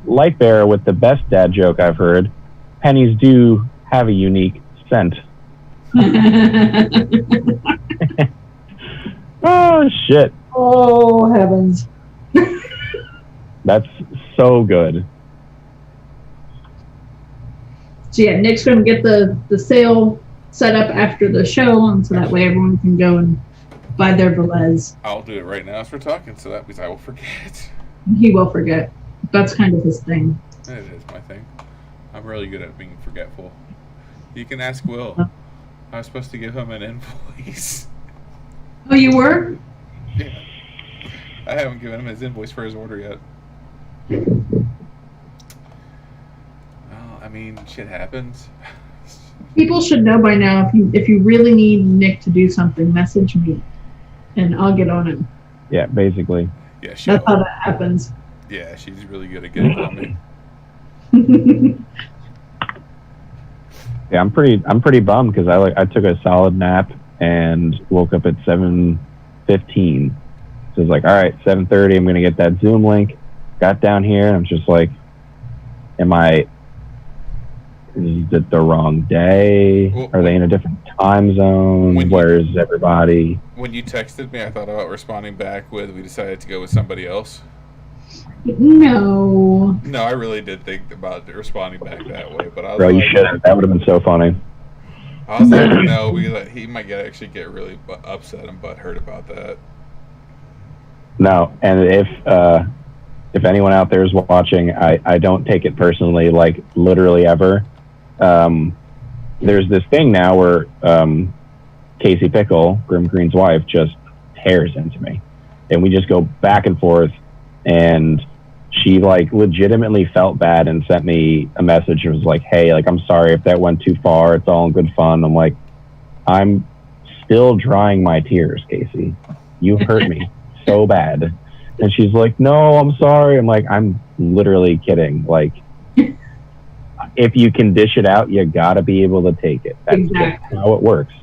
Light Bearer with the best dad joke I've heard. Pennies do have a unique scent. Oh, shit. Oh, heavens. That's so good. So yeah, Nick's going to get the sale set up after the show, and so that way everyone can go and buy their Velez. I'll do it right now as we're talking, so that means I will forget. He will forget. That's kind of his thing. It is my thing. I'm really good at being forgetful. You can ask Will. I was supposed to give him an invoice. Oh, you were? Yeah. I haven't given him his invoice for his order yet. I mean, shit happens. People should know by now, if you really need Nick to do something, message me, and I'll get on it. Yeah, basically. Yeah, That's how that happens. Yeah, she's really good at getting on me. Yeah, I'm pretty bummed because I took a solid nap and woke up at 7:15. So it's like, all right, 7:30. I'm gonna get that Zoom link. Got down here and I'm just like, is it the wrong day? Well, Are they in a different time zone? Where's everybody? When you texted me, I thought about responding back with, we decided to go with somebody else. No. No, I really did think about responding back that way, but I was Bro, like, you should have. That would have been so funny. I was like, no, he might actually get really upset and butthurt about that. No, and if anyone out there is watching, I don't take it personally, like literally ever. There's this thing now where Casey Pickle, Grim Green's wife, just tears into me, and we just go back and forth, and she like legitimately felt bad and sent me a message and was like, hey, like, I'm sorry if that went too far. It's all in good fun. I'm like, I'm still drying my tears, Casey. You've hurt me so bad. And she's like, no, I'm sorry. I'm like, I'm literally kidding. Like, if you can dish it out, you gotta be able to take it. That's Exactly. how it works.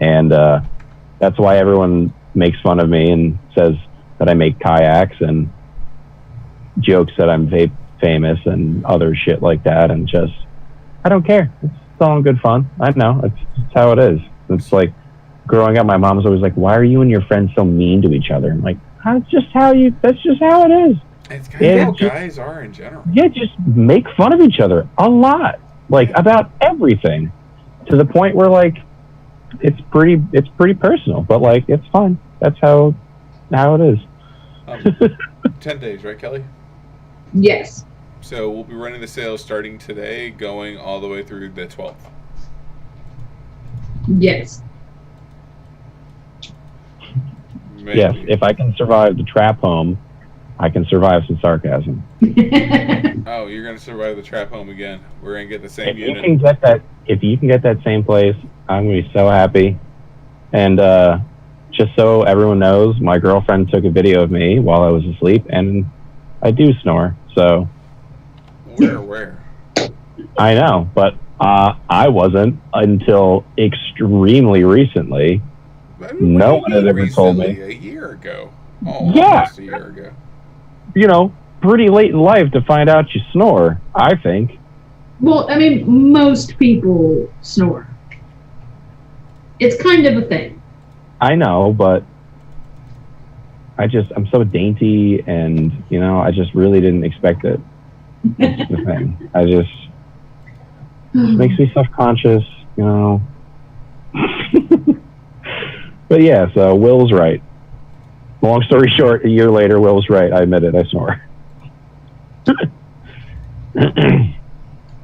And that's why everyone makes fun of me and says that I make kayaks and jokes that I'm vape famous and other shit like that. And just, I don't care. It's all in good fun. I know. It's how it is. It's like growing up, my mom was always like, why are you and your friends so mean to each other? I'm like, that's just how it is. It's kind of how guys are in general. Yeah, just make fun of each other a lot, like about everything, to the point where like it's pretty personal, but like it's fun. That's how it is. 10 days, right, Kelly? Yes. So we'll be running the sales starting today, going all the way through the 12th. Yes. Maybe. Yes, if I can survive the trap home, I can survive some sarcasm. Oh, you're gonna survive the trap home again. We're gonna get the same If unit. you can get that same place, I'm gonna be so happy. And just so everyone knows, my girlfriend took a video of me while I was asleep, and I do snore. So Where? I know, but I wasn't until extremely recently. No one had ever told me. A year ago. Oh, Yeah. almost a year ago. You know, pretty late in life to find out you snore, I think. Well, I mean, most people snore. It's kind of a thing. I know, but I'm so dainty, and you know, I just really didn't expect it. That's the thing. It makes me self-conscious, you know. But yeah, so Will's right. Long story short, a year later, Will's right. I admit it. I snore.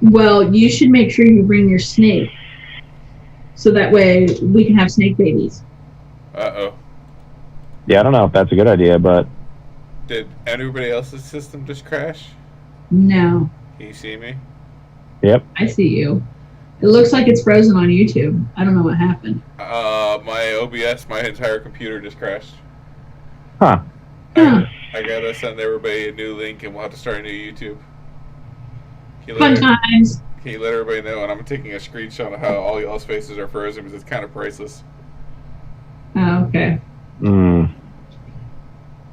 Well, you should make sure you bring your snake, so that way we can have snake babies. Uh-oh. Yeah, I don't know if that's a good idea, but Did everybody else's system just crash? No, Can you see me? yep. I see you. It looks like it's frozen on YouTube. I don't know what happened. My OBS, my entire computer just crashed. Huh. Huh. I gotta send everybody a new link, and we'll have to start a new YouTube. Fun times. Can you let everybody know? And I'm taking a screenshot of how all y'all's faces are frozen because it's kind of priceless. Oh, okay.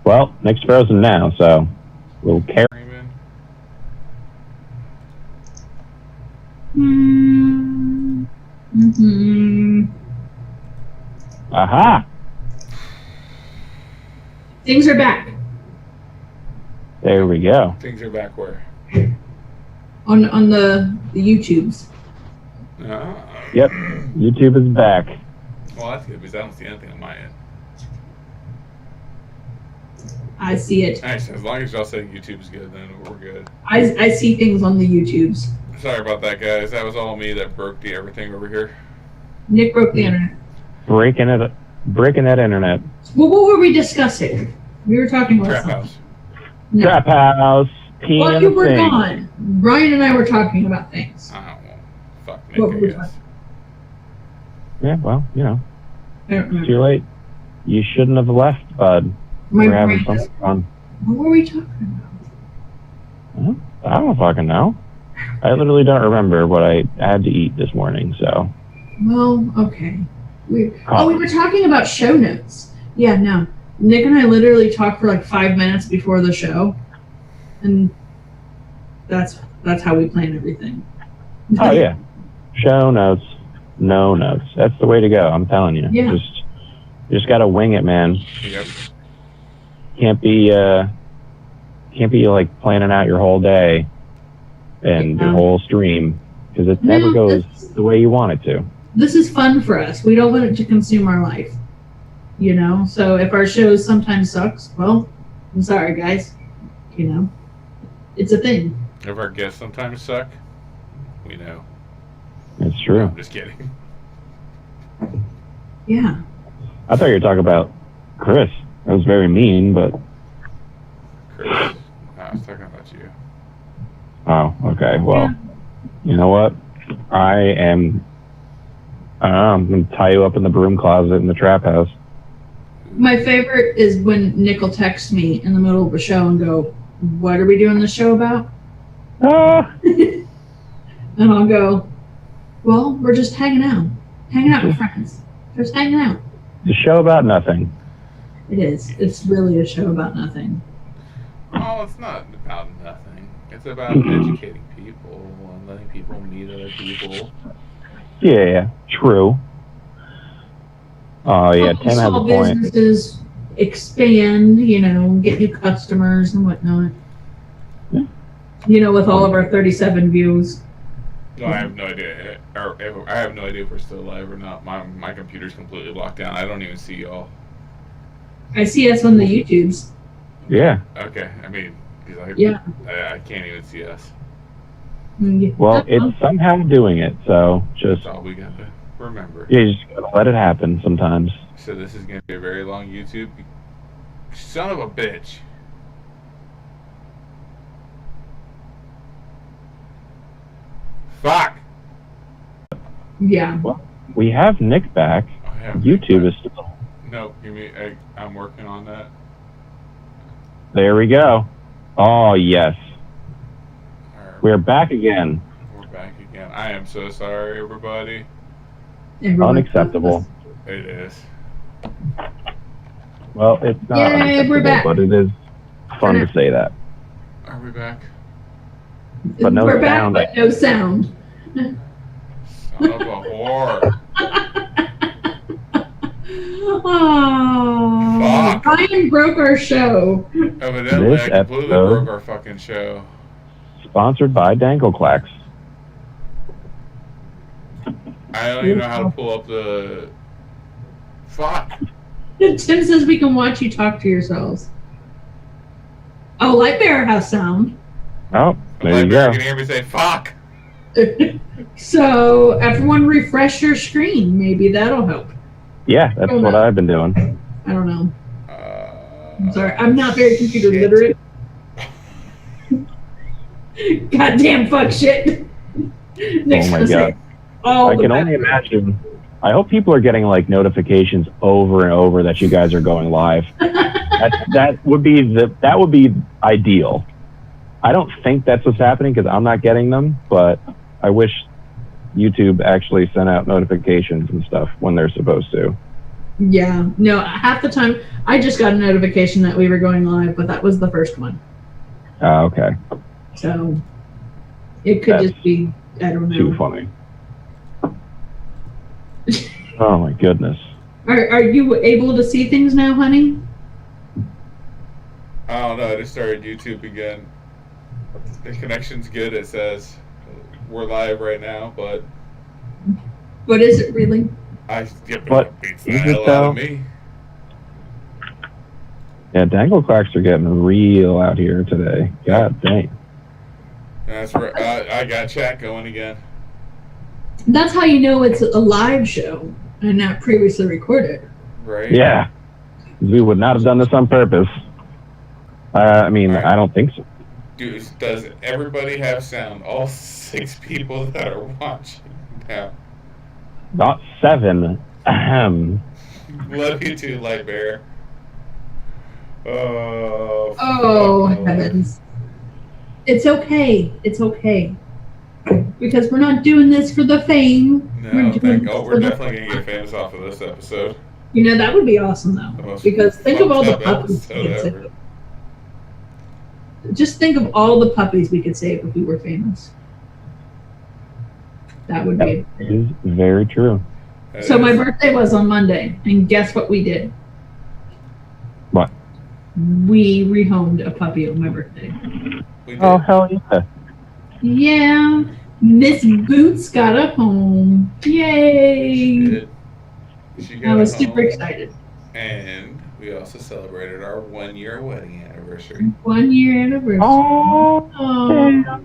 Well, Nick's frozen now, so we'll carry. Mm-hmm. Aha! Things are back There we go. Things are back where? on the YouTubes. Yep. YouTube is back. Well, that's good because I don't see anything on my end. I see it. Nice. As long as y'all say YouTube's good, then we're good. I see things on the YouTubes. Sorry about that, guys. That was all me that broke the everything over here. Nick broke the internet. Breaking that internet. Well, what were we discussing? We were talking about Trap something. house. No. Trap house. peeing While in you the were sink. gone, Brian and I were talking about things. I don't know. Fuck Nick, What were we I guess. talking? Yeah, well, you know, I don't it's remember. too late. You shouldn't have left, bud. My We're having brain some fun. What were we talking about? I don't fucking know. I literally don't remember what I had to eat this morning, so. Well, okay. We Coffee. were talking about show notes. Yeah, no. Nick and I literally talked for like 5 minutes before the show, and that's how we plan everything. Oh, yeah. Show notes, no notes. That's the way to go, I'm telling you. Yeah. Just gotta wing it, man. Yep. Can't be like planning out your whole day and your whole stream, because it never goes the way you want it to. This is fun for us. We don't want it to consume our life, you know? So if our shows sometimes sucks, well, I'm sorry, guys. You know? It's a thing. If our guests sometimes suck, we know. It's true. I'm just kidding. Yeah. I thought you were talking about Chris. That was very mean, but... Chris, I was talking about you. Oh, okay. Well, you know what? I'm going to tie you up in the broom closet in the trap house. My favorite is when Nick will text me in the middle of a show and go, "What are we doing the show about?" Ah! And I'll go, "Well, we're just hanging out with friends. Just hanging out." The show about nothing. It is. It's really a show about nothing. Oh, it's not about nothing. It's about educating people and letting people meet other people. Yeah, true. Oh, yeah, Tim has a Small point. businesses expand, you know, get new customers and whatnot. Yeah. You know, with all of our 37 views. No, I have no idea. I have no idea if we're still live or not. My computer's completely locked down. I don't even see y'all. I see us on the YouTubes. Yeah. Okay, I mean, 'cause I can't even see us. Well, it's somehow doing it, so just... That's all we got to remember. Yeah, you just gotta let it happen sometimes. So this is going to be a very long YouTube. Son of a bitch. Fuck. Yeah. Well, we have Nick back. YouTube is still... No, I'm working on that. There we go. Oh, yes. We're back again. We're back again. I am so sorry, everybody. Unacceptable. It is. Well, it's not Yay, unacceptable, we're back. but it is fun to say that. Are we back? But no We're sound. back, but no sound. Son of a whore. Oh, Fuck. Brian broke our show. Evidently, This I completely episode- broke our fucking show. Sponsored by Dangleclax. I don't even know how to pull up the... Fuck. Tim says we can watch you talk to yourselves. Oh, Lightbearer has sound. Oh, there you You go. can hear me say, fuck. So everyone refresh your screen. Maybe that'll help. Yeah, that's what I've been doing. I don't know. I'm Uh, sorry. I'm not very computer shit. literate. Goddamn fuck shit. Nick's Oh my gonna say God. all I the can bad only words. imagine. I hope people are getting like notifications over and over that you guys are going live. that would be ideal. I don't think that's what's happening because I'm not getting them, but I wish YouTube actually sent out notifications and stuff when they're supposed to. Yeah. No, half the time I just got a notification that we were going live, but that was the first one. Okay. So it could That's just be, I don't know. Too funny. Oh my goodness. Are you able to see things now, honey? I don't know. I just started YouTube again. The connection's good. It says we're live right now, but But is it really? What beats is the it, hell out though? of me. Yeah, Dangleclacks are getting real out here today. God dang. That's right. I got chat going again. That's how you know it's a live show and not previously recorded. Right? Yeah. We would not have done this on purpose. I mean, Right. I don't think so. Does everybody have sound? All 6 people that are watching now. Not 7. Ahem. Love you too, Light Bear. Oh, heavens. It's okay. It's okay. Because we're not doing this for the fame. No, we're definitely going to get famous off of this episode. You know, that would be awesome, though. Because think of all the puppies we could save. Just think of all the puppies we could save if we were famous. That would be. It is very true. So my birthday was on Monday, and guess what we did? What? We rehomed a puppy on my birthday. Oh, hell yeah. Yeah. Miss Boots got a home. Yay. She I was super excited. And we also celebrated our 1-year wedding anniversary. 1 year anniversary. Oh, yeah.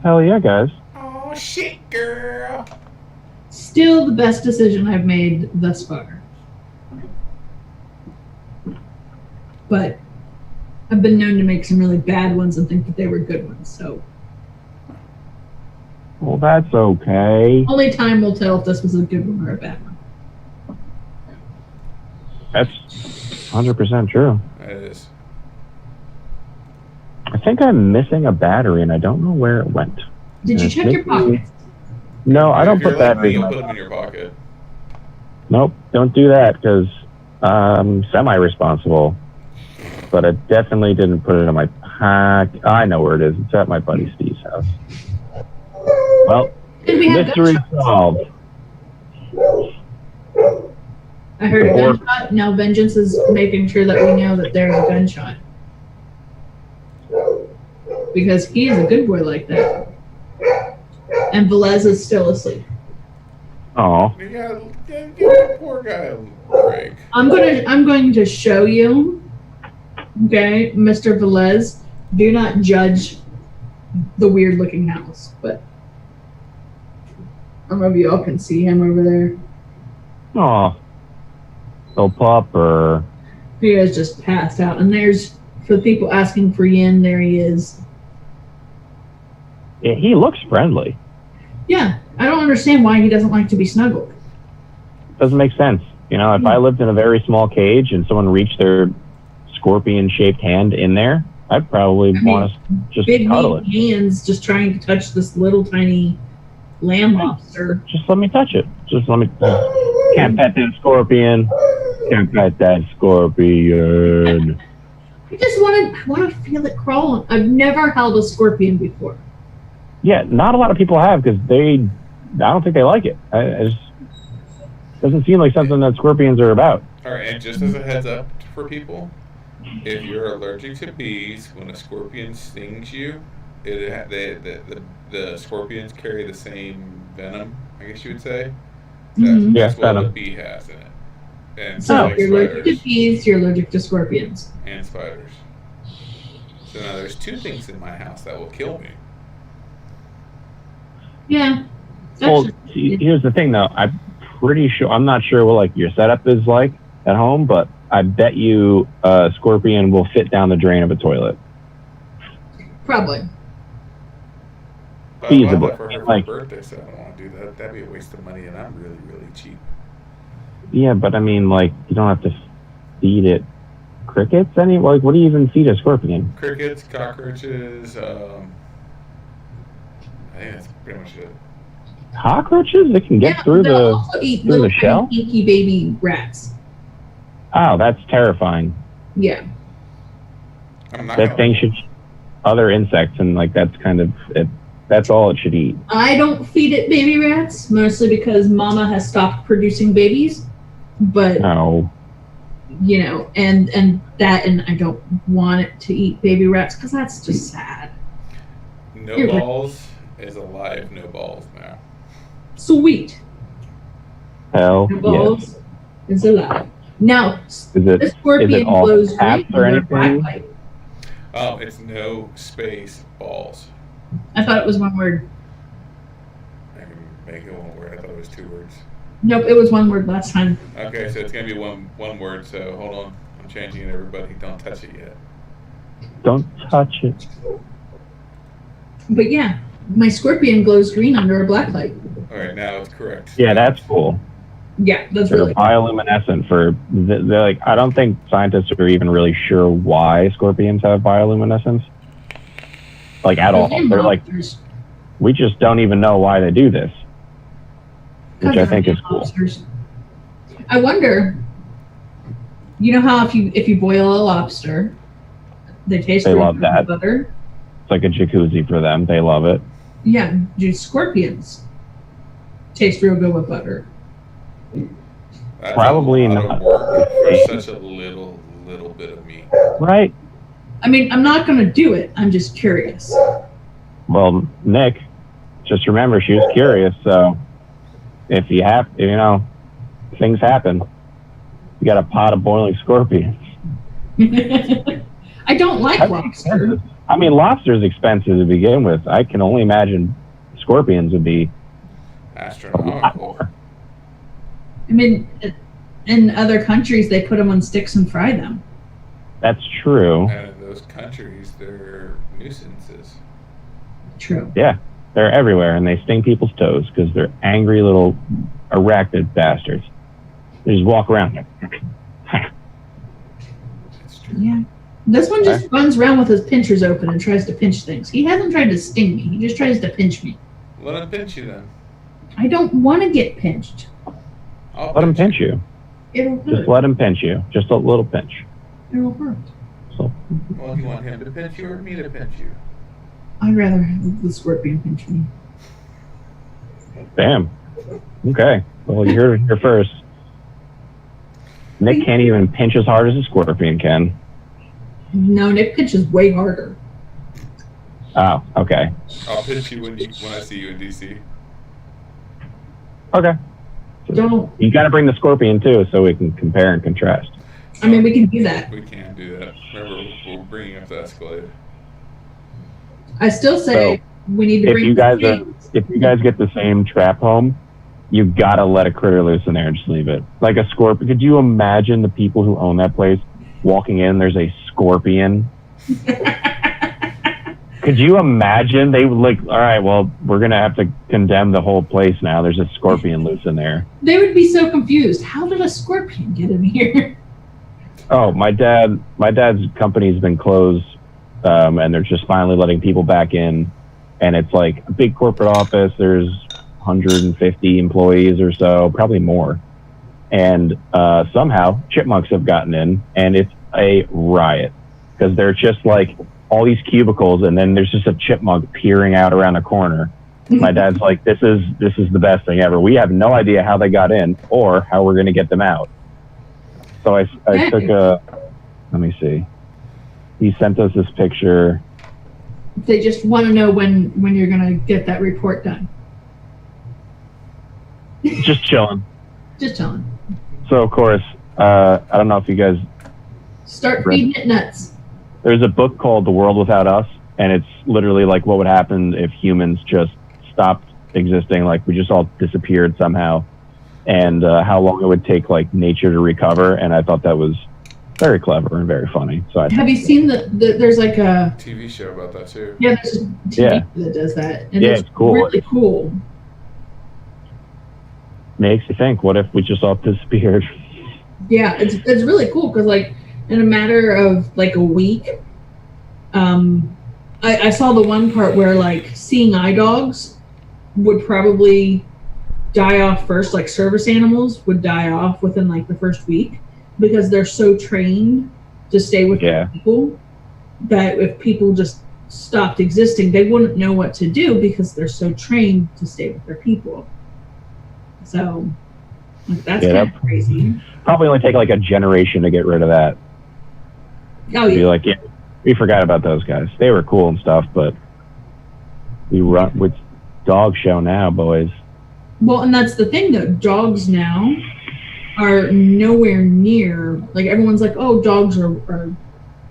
Hell yeah, guys. Oh, shit, girl. Still the best decision I've made thus far. But I've been known to make some really bad ones and think that they were good ones, so. Well, that's okay. Only time will tell if this was a good one or a bad one. That's 100% true. It is. I think I'm missing a battery, and I don't know where it went. Did you check your pockets? No, I don't If you're put like me, batteries in you'll my put them in your pocket. Nope, don't do that, because I'm semi-responsible. But I definitely didn't put it in my pocket. I know where it is. It's at my buddy Steve's house. Well, mystery solved. I heard a gunshot. Now Vengeance is making sure that we know that there's a gunshot. Because he is a good boy like that. And Velez is still asleep. Oh. You gotta give the poor guy a break. I'm going to show you, okay, Mr. Velez. Do not judge the weird looking house, but I don't know if you all can see him over there. Oh. Little pup or... He is just passed out. And there's, for the people asking for Yin, there he is. Yeah, he looks friendly. Yeah, I don't understand why he doesn't like to be snuggled. Doesn't make sense. You know, if I lived in a very small cage and someone reached their scorpion-shaped hand in there, I'd probably want to just big cuddle it. hands just trying to touch this little tiny lamb lobster. Just let me touch it. Just let me... Can't pet that scorpion. Can't pet that scorpion. I just want to feel it crawling. I've never held a scorpion before. Yeah, not a lot of people have because I don't think they like it. It doesn't seem like something that scorpions are about. All right, and just as a heads up for people, if you're allergic to bees, when a scorpion stings you, the scorpions carry the same venom, I guess you would say. That's what a bee has in it. And so like you're spiders, allergic to bees, you're allergic to scorpions. and spiders. So now there's 2 things in my house that will kill me. Yeah. Well, here's the thing though. I'm not sure what like your setup is like at home, but I bet you a scorpion will fit down the drain of a toilet. Probably. Feasible. For her Like, birthday, so I don't want to do that. That'd be a waste of money, and I'm really, really cheap. yeah, but I mean, like, you don't have to feed it crickets. Like, what do you even feed a scorpion? Crickets, cockroaches. I think that's pretty much it. Cockroaches that can get through the shell? Inky baby rats. Oh, that's terrifying. Yeah. That thing should other insects, and like that's kind of it. That's all it should eat. I don't feed it baby rats, mostly because Mama has stopped producing babies. But you know, and I don't want it to eat baby rats because that's just sad. No Balls is alive. No Balls now. Sweet. Hell No Balls is alive. Now, this scorpion blows cats or anything? Oh, it's no space balls. I thought it was one word. I can make it one word. I thought it was 2 words. Nope, it was one word last time. Okay, so it's gonna be one word. So hold on, I'm changing it. Everybody, don't touch it yet. Don't touch it. But yeah, my scorpion glows green under a black light. All right, now it's correct. Yeah, that's cool. Yeah, that's They're really cool. bioluminescent they're like, I don't think scientists are even really sure why scorpions have bioluminescence. Like, at all. They're like, we just don't even know why they do this. Which I think is cool. I wonder, you know how if you boil a lobster, they love that. Butter? It's like a jacuzzi for them. They love it. Yeah, do scorpions taste real good with butter? That's Probably a lot not. of work for such a little bit of meat. Right. I mean, I'm not going to do it. I'm just curious. Well, Nick, just remember she was curious. So if you have, things happen. You got a pot of boiling scorpions. I don't like lobster. I mean, lobster's expensive to begin with. I can only imagine scorpions would be astronomical. I mean, in other countries, they put them on sticks and fry them. That's true. And in those countries, they're nuisances. True. Yeah, they're everywhere, and they sting people's toes because they're angry little arachnid bastards. They just walk around there. That's true. Yeah. This one just runs around with his pinchers open and tries to pinch things. He hasn't tried to sting me. He just tries to pinch me. Let him pinch you then. I don't want to get pinched. Let him pinch you. It'll hurt. Just let him pinch you. Just a little pinch. It'll hurt. So, Well, you want him to pinch you or me to pinch you? I'd rather have the scorpion pinch me. damn. Okay. Well, you heard it here first. Nick can't even pinch as hard as a scorpion can. No, Nick pinches way harder. Oh, okay. I'll pinch you when I see you in DC. Okay. Don't. You got to bring the scorpion too, so we can compare and contrast. I mean, we can do that. We can do that. Remember, we're bringing up the Escalade. I still say we need to If bring. you guys get the same trap home, you gotta let a critter loose in there and just leave it. Like a scorpion. Could you imagine the people who own that place walking in? There's a scorpion. Could you imagine? They would like, all right, well, we're gonna have to condemn the whole place now. There's a scorpion loose in there. They would be so confused. How did a scorpion get in here? Oh, my dad's company's been closed, and they're just finally letting people back in. And it's like a big corporate office. There's 150 employees or so, probably more. And somehow chipmunks have gotten in, and it's a riot because they're just like all these cubicles, and then there's just a chipmunk peering out around a corner. My dad's like, this is the best thing ever. We have no idea how they got in or how we're going to get them out. So I took let me see. He sent us this picture. They just want to know when you're going to get that report done. Just chilling. Just telling. So of course, I don't know if you guys Start feeding it nuts. There's a book called The World Without Us, and it's literally like what would happen if humans just stopped existing, like we just all disappeared somehow, and how long it would take like nature to recover. And I thought that was very clever and very funny. So Have you seen there's like a TV show about that too. Yeah, there's a TV that does that. And yeah, it's cool. Really cool. Makes you think, what if we just all disappeared? Yeah, it's really cool because like in a matter of like a week, I saw the one part where like seeing eye dogs would probably die off first, like service animals would die off within like the first week because they're so trained to stay with people that if people just stopped existing, they wouldn't know what to do because they're so trained to stay with their people. So like, that's kind of crazy. Probably only take like a generation to get rid of that. Oh, yeah. Be like, yeah, we forgot about those guys. They were cool and stuff, but we run with dog show now, boys. Well, and that's the thing though. Dogs now are nowhere near, like everyone's like, oh, dogs are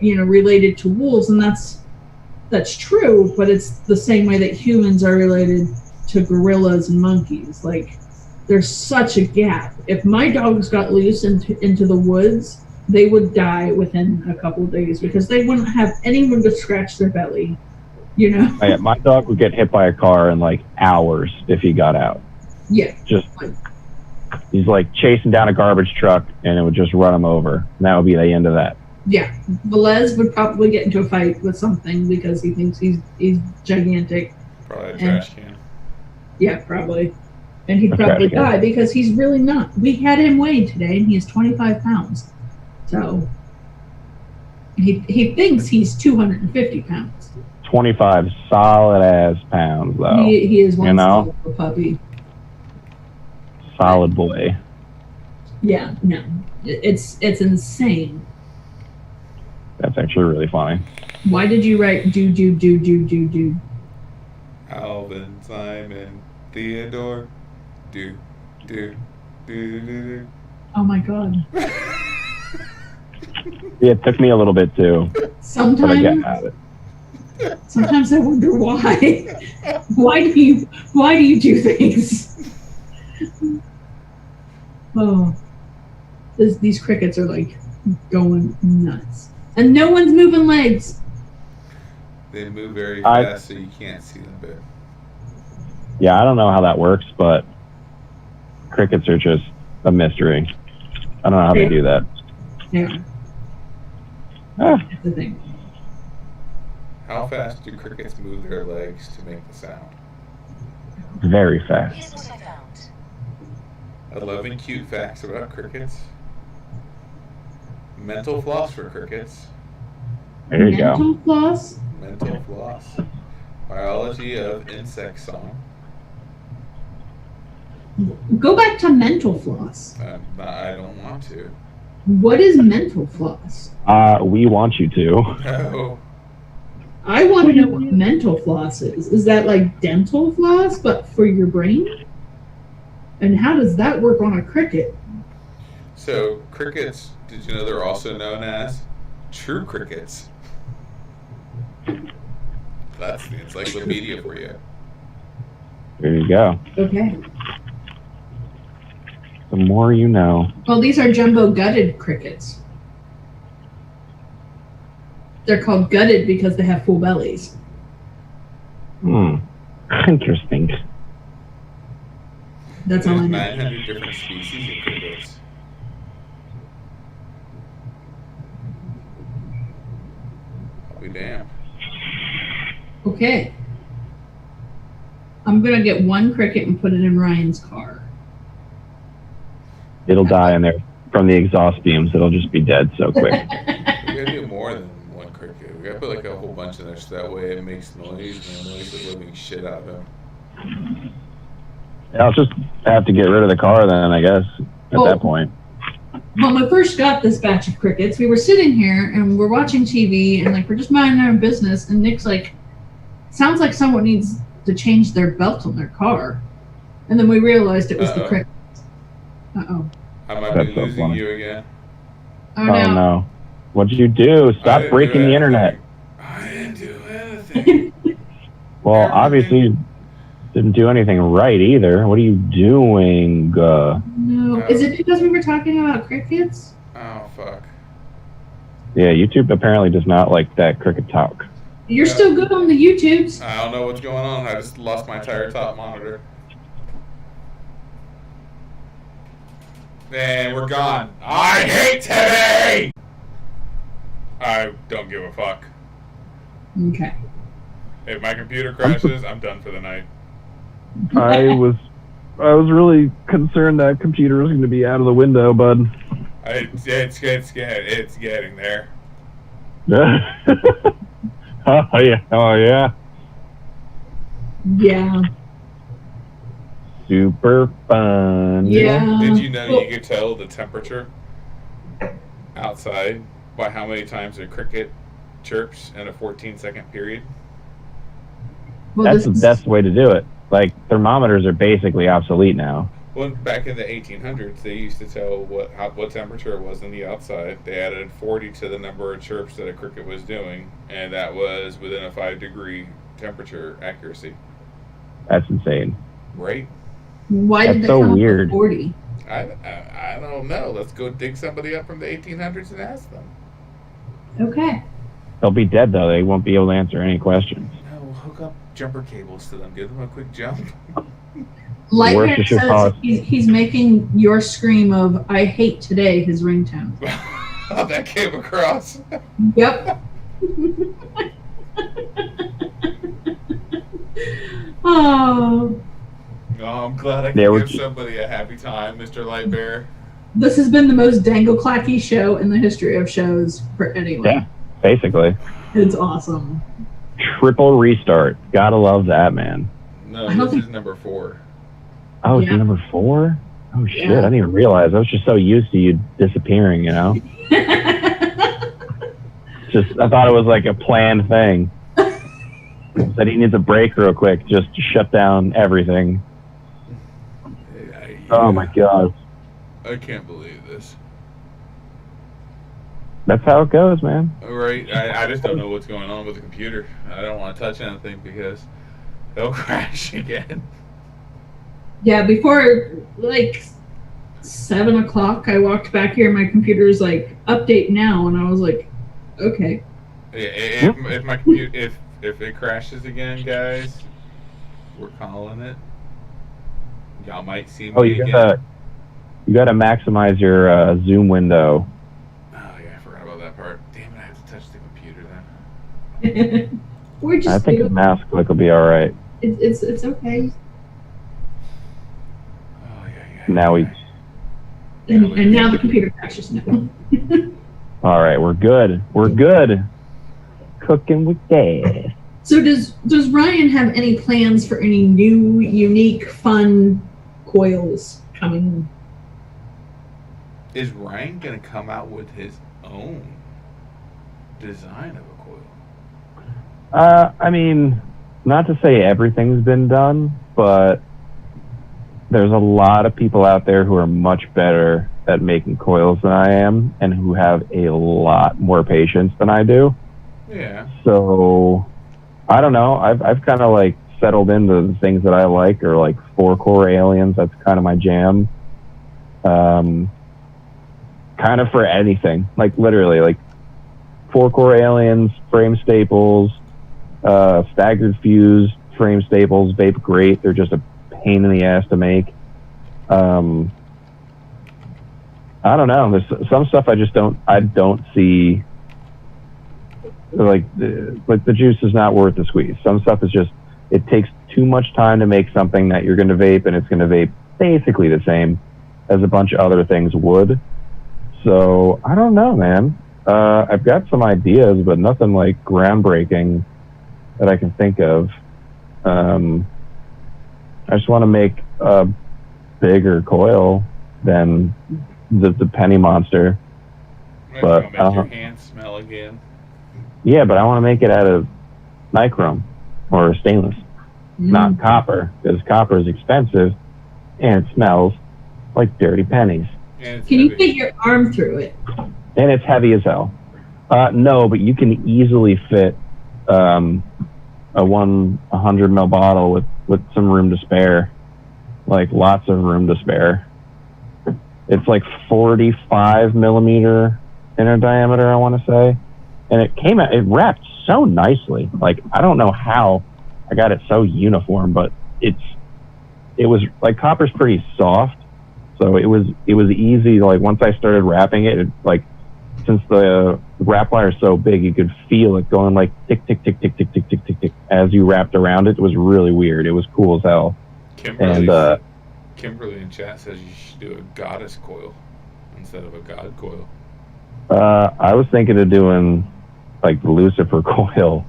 related to wolves, and that's true, but it's the same way that humans are related to gorillas and monkeys. Like there's such a gap. If my dogs got loose into the woods they would die within a couple of days because they wouldn't have anyone to scratch their belly. You know? Oh, yeah, my dog would get hit by a car in like hours if he got out. Yeah. Just he's like chasing down a garbage truck and it would just run him over. And that would be the end of that. Yeah. Velez would probably get into a fight with something because he thinks he's gigantic. Probably a trash can. Yeah, probably. And he'd probably die because he's really not. We had him weighed today and he is 25 pounds. So he thinks he's 250 pounds. 25 solid ass pounds though. He is one solid puppy. Solid boy. Yeah, no. It's insane. That's actually really funny. Why did you write do? Alvin, Simon, Theodore, do. Oh my god. Yeah, it took me a little bit too. Sometimes but I get at it. Sometimes I wonder why. Why do you do things? Oh, these crickets are like going nuts, and no one's moving legs. They move very fast, so you can't see them. But yeah, I don't know how that works, but crickets are just a mystery. I don't know how they do that. Yeah, that's the thing. How fast do crickets move their legs to make the sound? Very fast. Here's what I found. 11 cute facts about crickets. Mental floss for crickets. There you go. Mental floss? Mental floss. Biology of insect song. Go back to mental floss. I don't want to. What is mental floss? We want you to. No. I want to know what mental floss is. Is that like dental floss, but for your brain? And how does that work on a cricket? So, crickets, did you know they're also known as true crickets? That's the encyclopedia for you. There you go. Okay. The more you know. Well, these are jumbo gutted crickets. They're called gutted because they have full bellies. Interesting. That's all I There's know. 900 different species of crickets. I'll be damned. Okay. I'm going to get one cricket and put it in Ryan's car. It'll die in there from the exhaust fumes. It'll just be dead so quick. We gotta do more than one cricket. We gotta put like a whole bunch in there so that way it makes noise and annoys the living shit out of him. I'll just have to get rid of the car then, I guess, at that point. When we first got this batch of crickets, we were sitting here and we're watching TV and like we're just minding our own business, and Nick's like, sounds like someone needs to change their belt on their car. And then we realized it was the crickets. Uh-oh. I might That's be so losing funny. you again. Oh, Oh no. What'd you do? Stop breaking the internet. I didn't do anything. Well, obviously you didn't do anything right either. What are you doing? No. Is it because we were talking about crickets? Oh, fuck. Yeah, YouTube apparently does not like that cricket talk. You're still good on the YouTubes. I don't know what's going on. I just lost my entire top monitor. And we're gone. I hate TV! I don't give a fuck. Okay. If my computer crashes, I'm done for the night. I was really concerned that computer was going to be out of the window, bud. It's getting there. Oh yeah. Yeah. Super fun. Yeah. Did you know you could tell the temperature outside by how many times a cricket chirps in a 14-second period? Well, That's the best way to do it. Like, thermometers are basically obsolete now. Well, back in the 1800s, they used to tell what temperature it was on the outside. They added 40 to the number of chirps that a cricket was doing, and that was within a 5-degree temperature accuracy. That's insane. Right? Why did That's they so come up with weird. 40? I don't know. Let's go dig somebody up from the 1800s and ask them. Okay. They'll be dead though. They won't be able to answer any questions. No, we'll hook up jumper cables to them. Give them a quick jump. Lightbear is your says cause. he's making your scream of "I hate today" his ringtone. That came across. Yep. Oh, Oh, I'm glad I can give somebody a happy time, Mr. Lightbear. this has been the most dangle clacky show in the history of shows for anyone. Yeah, basically. It's awesome. Triple restart. Gotta love that, man. No, I don't this think- is number 4. Oh, it's Yeah. number 4? Oh shit! Yeah. I didn't even realize. I was just so used to you disappearing. You know. Just I thought it was like a planned thing. Said he needs a break real quick, just to shut down everything. Oh my god. I can't believe this. That's how it goes, man. Right? I just don't know what's going on with the computer. I don't want to touch anything because it'll crash again. Yeah, before like 7 o'clock, I walked back here. My computer's like update now, and I was like, okay. Yeah, if my computer if it crashes again, guys, we're calling it. Y'all might see me You again. gotta maximize your Zoom window. Oh yeah, I forgot about that part. Damn it, I have to touch the computer then. We're just. I think a mouse click will be all right. It's okay. Oh yeah. Now we. And now the computer crashes now. All right, we're good. We're good. Cooking with gas. So does Ryan have any plans for any new, unique, fun coils coming? Is Ryan gonna come out with his own design of a coil? I mean, not to say everything's been done, but there's a lot of people out there who are much better at making coils than I am, and who have a lot more patience than I do. Yeah. So I don't know. I've kind of like settled into the things that I like, or like 4-core aliens. That's kind of my jam. Kind of for anything, like literally, like 4-core aliens, frame staples, staggered fuse, frame staples, vape grate. They're just a pain in the ass to make. I don't know. There's some stuff I don't see. Like the juice is not worth the squeeze. Some stuff is just, it takes too much time to make something that you're going to vape, and it's going to vape basically the same as a bunch of other things would. So I don't know, man. I've got some ideas, but nothing like groundbreaking that I can think of. I just want to make a bigger coil than the penny monster. But Make your hands smell again. yeah, but I want to make it out of nichrome or stainless, not copper, because copper is expensive and it smells like dirty pennies. And Can you fit your arm through it? And it's heavy as hell. No, but you can easily fit a 100 ml bottle with some room to spare, like lots of room to spare. It's like 45 millimeter inner diameter, I want to say, and it wrapped so nicely. Like, I don't know how I got it so uniform, but it was like, copper's pretty soft, so it was easy. Like, once I started wrapping it, like, since the wrap wire is so big, you could feel it going like tick, tick, tick, tick, tick, tick, tick, tick, tick as you wrapped around it. It was really weird. It was cool as hell. Kimberly in chat says you should do a goddess coil instead of a god coil. I was thinking of doing like the Lucifer coil.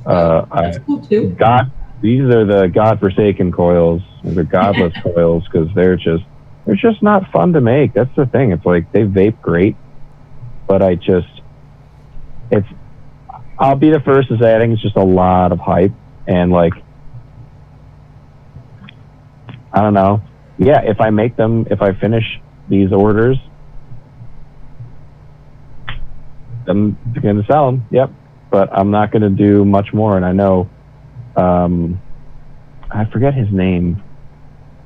That's cool too. These are the godforsaken coils, the godless coils, because they're just not fun to make. That's the thing. It's like, they vape great, but I'll be the first to say I think it's just a lot of hype, and like, I don't know. Yeah, if I finish these orders, I'm going to sell them. Yep. But I'm not going to do much more. And I know, I forget his name,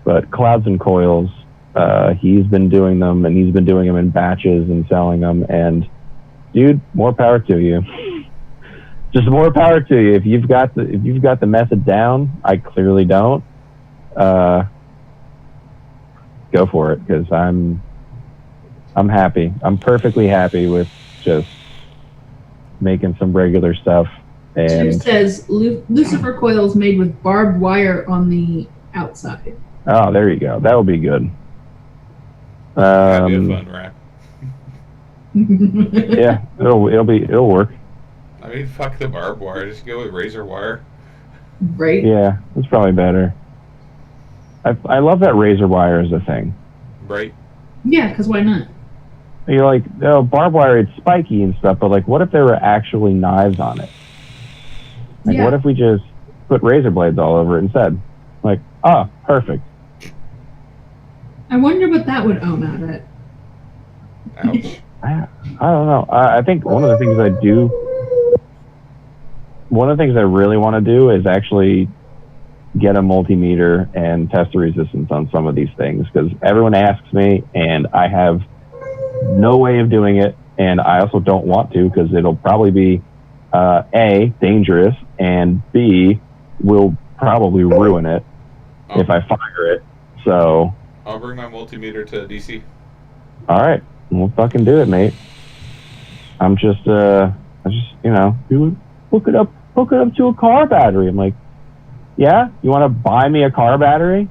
but Clouds and Coils, He's been doing them, and he's been doing them in batches and selling them. And dude, more power to you. Just more power to you. If you've got the method down, I clearly don't. Go for it, because I'm happy. I'm perfectly happy with just making some regular stuff. Jim And says Lucifer coils made with barbed wire on the outside. oh, there you go. That would be good. That'd be a fun wrap. Yeah, it'll work. I mean, fuck the barbed wire. Just go with razor wire. Right? Yeah, it's probably better. I love that razor wire as a thing. Right. Yeah, because why not? You're like, oh, barbed wire, it's spiky and stuff, but like, what if there were actually knives on it? Like, Yeah. what if we just put razor blades all over it instead? Like, oh, perfect. I wonder what that would own at it. Ouch. I don't know. I think one of the things I really want to do is actually get a multimeter and test the resistance on some of these things, because everyone asks me and I have no way of doing it, and I also don't want to, because it'll probably be A, dangerous, and B, will probably ruin it if I fire it. So I'll bring my multimeter to DC. all right, we'll fucking do it, mate. I just hook it up to a car battery. I'm like, yeah, you want to buy me a car battery?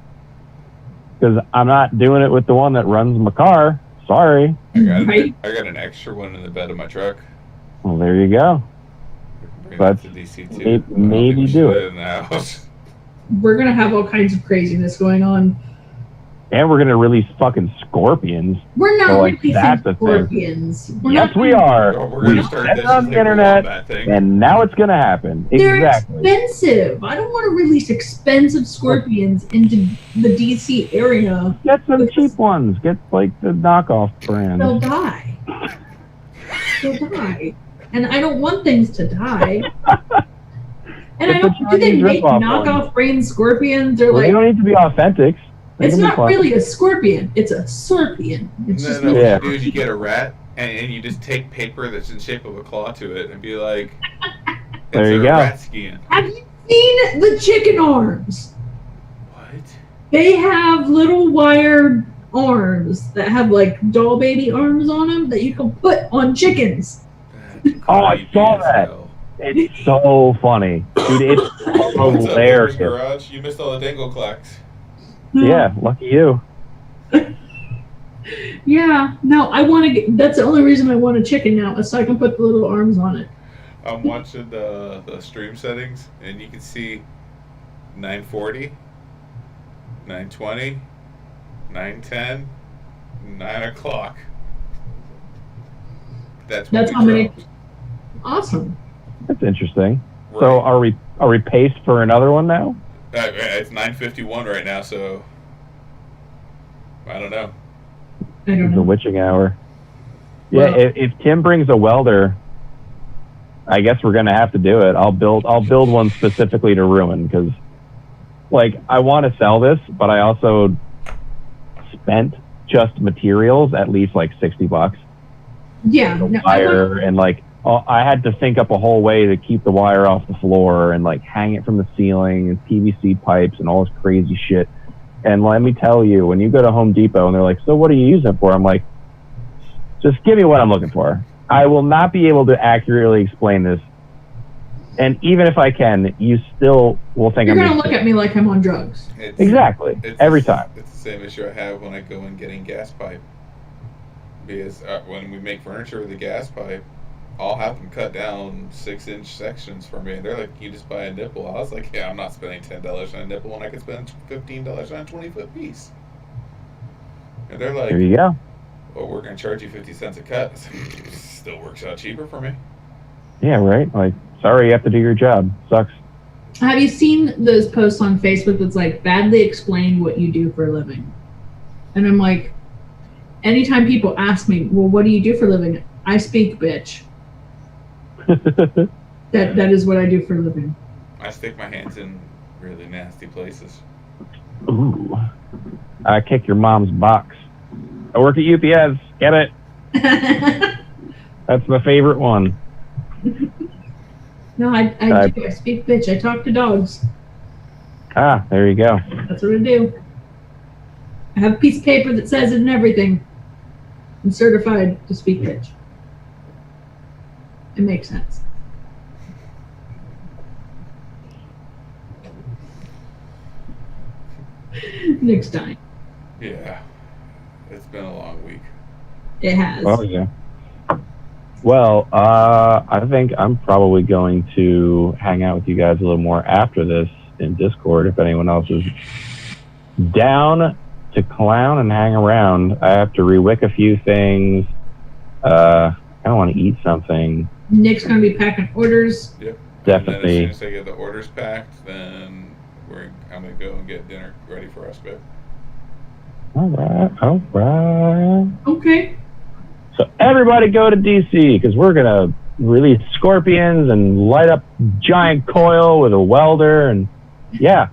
Because I'm not doing it with the one that runs my car. Sorry. I Right. got an extra one in the bed of my truck. Well, there you go. Bring But that to DC too. maybe do it. In the house. We're going to have all kinds of craziness going on. And we're gonna release fucking scorpions. We're not So, like, releasing that's the thing. scorpions. We're Yes, not we are. Oh, we're We gonna start said it this on the internet, that thing. and now it's gonna happen. They're Exactly. expensive. I don't want to release expensive scorpions into the DC area. Get some cheap ones. Get like the knockoff brand. They'll die. They'll die. And I don't want things to die. And I It's a don't. Do they Chinese make ripoff knockoff brand scorpions? Or Well, they like, don't need to be authentics. They it's can be not fun. really a scorpion. It's a scorpion. It's just No, a- what Yeah. you do is you get a rat and you just take paper that's in shape of a claw to it and be like, There it's you a go. rat skin. Have you seen the chicken arms? What? They have little wire arms that have like doll baby arms on them that you can put on chickens. That's Oh, I creepy saw as that. hell. It's so funny, dude. It's What's up, Neighbor's hilarious. Garage? You missed all the dangle clacks. Yeah, lucky you. Yeah. No, I want to get. That's the only reason I want a chicken now, is so I can put the little arms on it. I'm watching the stream settings and you can see 940, 920, 910, 9 o'clock. That's That's we how many- dropped. Awesome. That's interesting. Right. So are we paced for another one now? It's 9:51 right now, so I don't know. I don't The know. witching hour. Yeah, Well- if Tim brings a welder, I guess we're gonna have to do it. I'll build one specifically to ruin, because like I want to sell this, but I also spent just materials at least like $60. Yeah. The No, I want- wire and like I had to think up a whole way to keep the wire off the floor and like hang it from the ceiling and PVC pipes and all this crazy shit. And let me tell you, when you go to Home Depot and they're like, so what are you using it for? I'm like, just give me what I'm looking for. I will not be able to accurately explain this. And even if I can, you still will think You're I'm gonna just- look at me like I'm on drugs. It's, Exactly. it's Every time. It's the same issue I have when I go in getting gas pipe. Because when we make furniture with a gas pipe, I'll have them cut down 6-inch sections for me. And they're like, you just buy a nipple. I was like, yeah, I'm not spending $10 on a nipple when I could spend $15 on a 20-foot piece. And they're like, There you go. well, we're going to charge you 50 cents a cut. I said, still works out cheaper for me. Yeah, right. Like, sorry, you have to do your job. Sucks. Have you seen those posts on Facebook that's like, badly explain what you do for a living? And I'm like, anytime people ask me, well, what do you do for a living? I speak, bitch. That is what I do for a living. I stick my hands in really nasty places. Ooh. I kick your mom's box. I work at UPS. Get it? That's my favorite one. No, I do. I speak bitch. I talk to dogs. Ah, there you go. That's what I do. I have a piece of paper that says it and everything. I'm certified to speak bitch. It makes sense. Next time. Yeah. It's been a long week. It has. Oh, yeah. Well, I think I'm probably going to hang out with you guys a little more after this in Discord if anyone else is down to clown and hang around. I have to rewick a few things. I want to eat something. Nick's going to be packing orders. Yep. Definitely. And then as soon as I get the orders packed, then I'm going to go and get dinner ready for us, babe. All right. Okay. So everybody go to DC because we're going to release scorpions and light up giant coil with a welder. And yeah.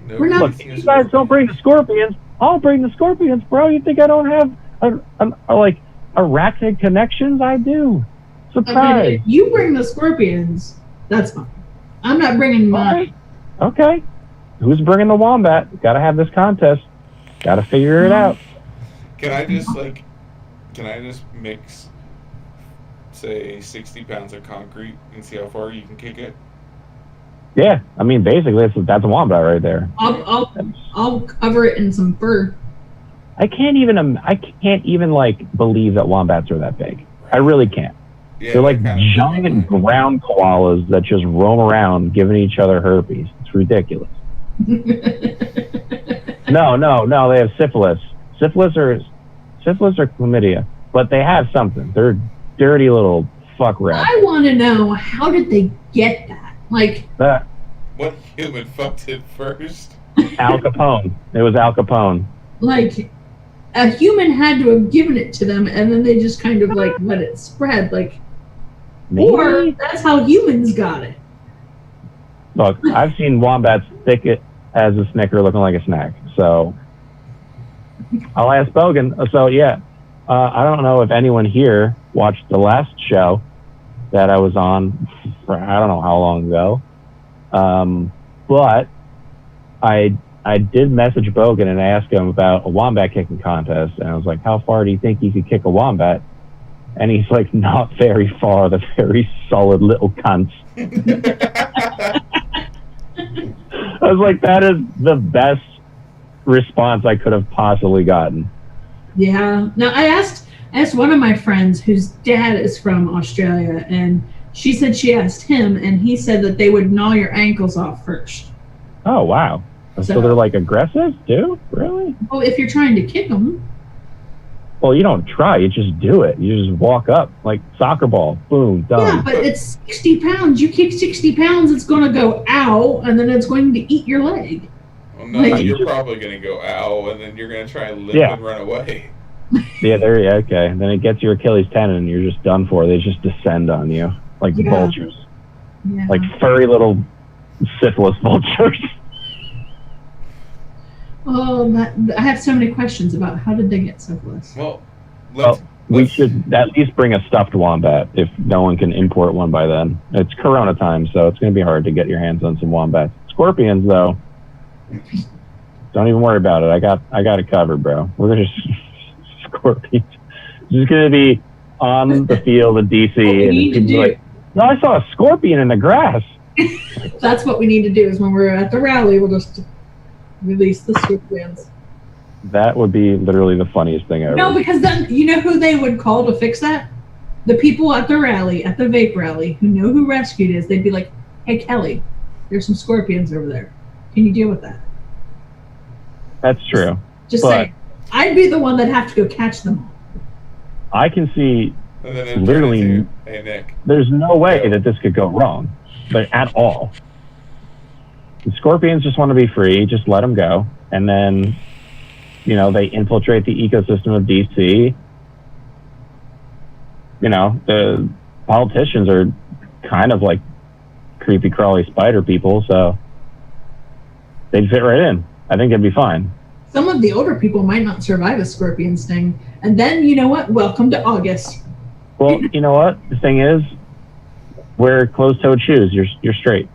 No, We're not- Look, you guys don't bring the scorpions. I'll bring the scorpions, bro. You think I don't have arachnid connections? I do. Surprise. If you bring the scorpions, that's fine. I'm not bringing mine. Okay. Who's bringing the wombat? Got to have this contest. Got to figure it out. Can I just mix, say, 60 pounds of concrete and see how far you can kick it? Yeah. I mean, basically, that's a wombat right there. I'll cover it in some fur. I can't even like believe that wombats are that big. I really can't. Yeah, They're like kind of giant ground koalas that just roam around giving each other herpes. It's ridiculous. No, they have syphilis. Syphilis or chlamydia, but they have something. They're dirty little fuck rats. I want to know, how did they get that? Like, what human fucked it first? Al Capone. It was Al Capone. like a human had to have given it to them, and then they just kind of like let it spread. Like, Maybe? or that's how humans got it. Look, I've seen wombats thick as a Snicker looking like a snack. So I'll ask Bogan. So yeah, I don't know if anyone here watched the last show that I was on for I don't know how long ago. But I did message Bogan and ask him about a wombat kicking contest. And I was like, how far do you think you could kick a wombat? And he's like, not very far. The very solid little cunts. I was like, that is the best response I could have possibly gotten. Yeah. Now I asked one of my friends whose dad is from Australia, and she said she asked him, and he said that they would gnaw your ankles off first. Oh, wow. So they're like aggressive too? Really? Well, if you're trying to kick them. Well, you don't try. You just do it. You just walk up like soccer ball. Boom, done. Yeah, but it's 60 pounds. You kick 60 pounds, it's going to go ow, and then it's going to eat your leg. Well, no, Like- you're probably going to go ow, and then you're going to try and limp and run away. Yeah, okay. And then it gets your Achilles tendon and you're just done for. They just descend on you like Yeah. vultures. Yeah. Like furry little syphilis vultures. Oh, I have so many questions about how did they get syphilis? Well, We should at least bring a stuffed wombat if no one can import one by then. It's Corona time, so it's going to be hard to get your hands on some wombats. Scorpions, though, don't even worry about it. I got it covered, bro. We're going to scorpions. It's just going to be on the field of DC, What we and need to it's do. like, no, I saw a scorpion in the grass. That's what we need to do, is when we're at the rally, we'll just release the scorpions. That would be literally the funniest thing ever. No, because then, you know who they would call to fix that? The people at the rally, at the vape rally, who know who Rescued is. They'd be like, hey, Kelly, there's some scorpions over there. Can you deal with that? That's true. Just But- saying. I'd be the one that'd have to go catch them all. I can see and then it literally- turns into, hey, Nick. there's no way that this could go wrong, but at all. The scorpions just want to be free, just let them go. And then, you know, they infiltrate the ecosystem of DC. You know, the politicians are kind of like creepy crawly spider people, so they'd fit right in. I think it'd be fine. Some of the older people might not survive a scorpion sting. And then, you know what? Welcome to August. Well, you know what? The thing is, wear closed-toed shoes. You're straight.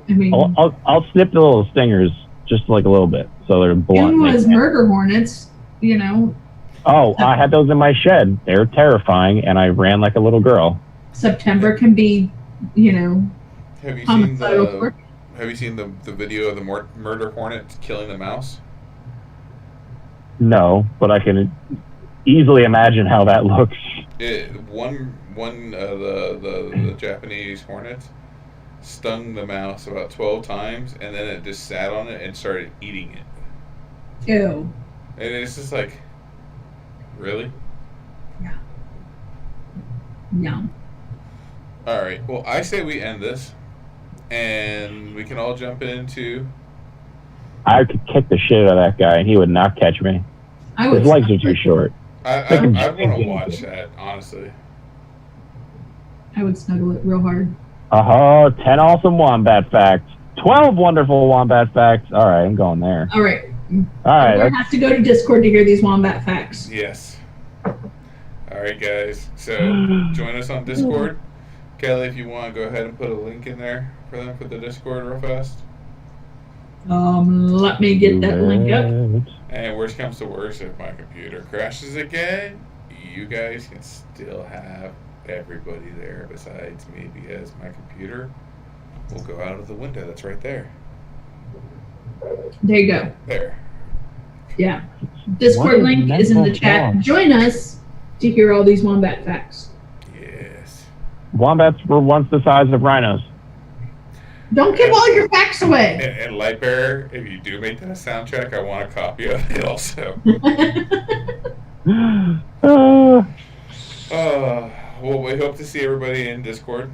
I mean, I'll snip the little stingers just like a little bit, so they're blunt. June was murder hornets, you know. Oh, I had those in my shed. They were terrifying, and I ran like a little girl. September can be, you know, Have you homicidal. seen the video of the murder hornet killing the mouse? No, but I can easily imagine how that looks. The Japanese hornet stung the mouse about 12 times, and then it just sat on it and started eating it. Ew. And it's just like, really? No. All right. Well, I say we end this, and we can all jump into. I could kick the shit out of that guy, and he would not catch me. His legs are too short. I want to watch that, honestly. I would snuggle it real hard. 10 awesome wombat facts. 12 wonderful wombat facts. All right, I'm going there. All right. All right. I have to go to Discord to hear these wombat facts. Yes. All right, guys. So join us on Discord. Kelly, if you want, go ahead and put a link in there for them for the Discord real fast. Let me get that link up. And worst comes to worst, if my computer crashes again, you guys can still have everybody there besides me, because my computer will go out of the window that's right there. There you go. There. Yeah. Discord link is in the chat. Join us to hear all these wombat facts. Yes. Wombats were once the size of rhinos. Don't give all your facts away. And Lightbearer, if you do make that a soundtrack, I want a copy of it also. Well, we hope to see everybody in Discord.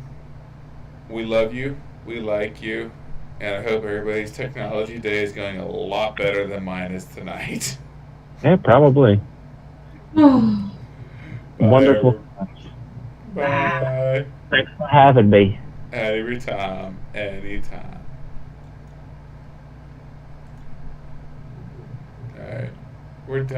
We love you. We like you. And I hope everybody's technology day is going a lot better than mine is tonight. Yeah, probably. Wonderful. Bye. Thanks for having me. Anytime. All right. We're done.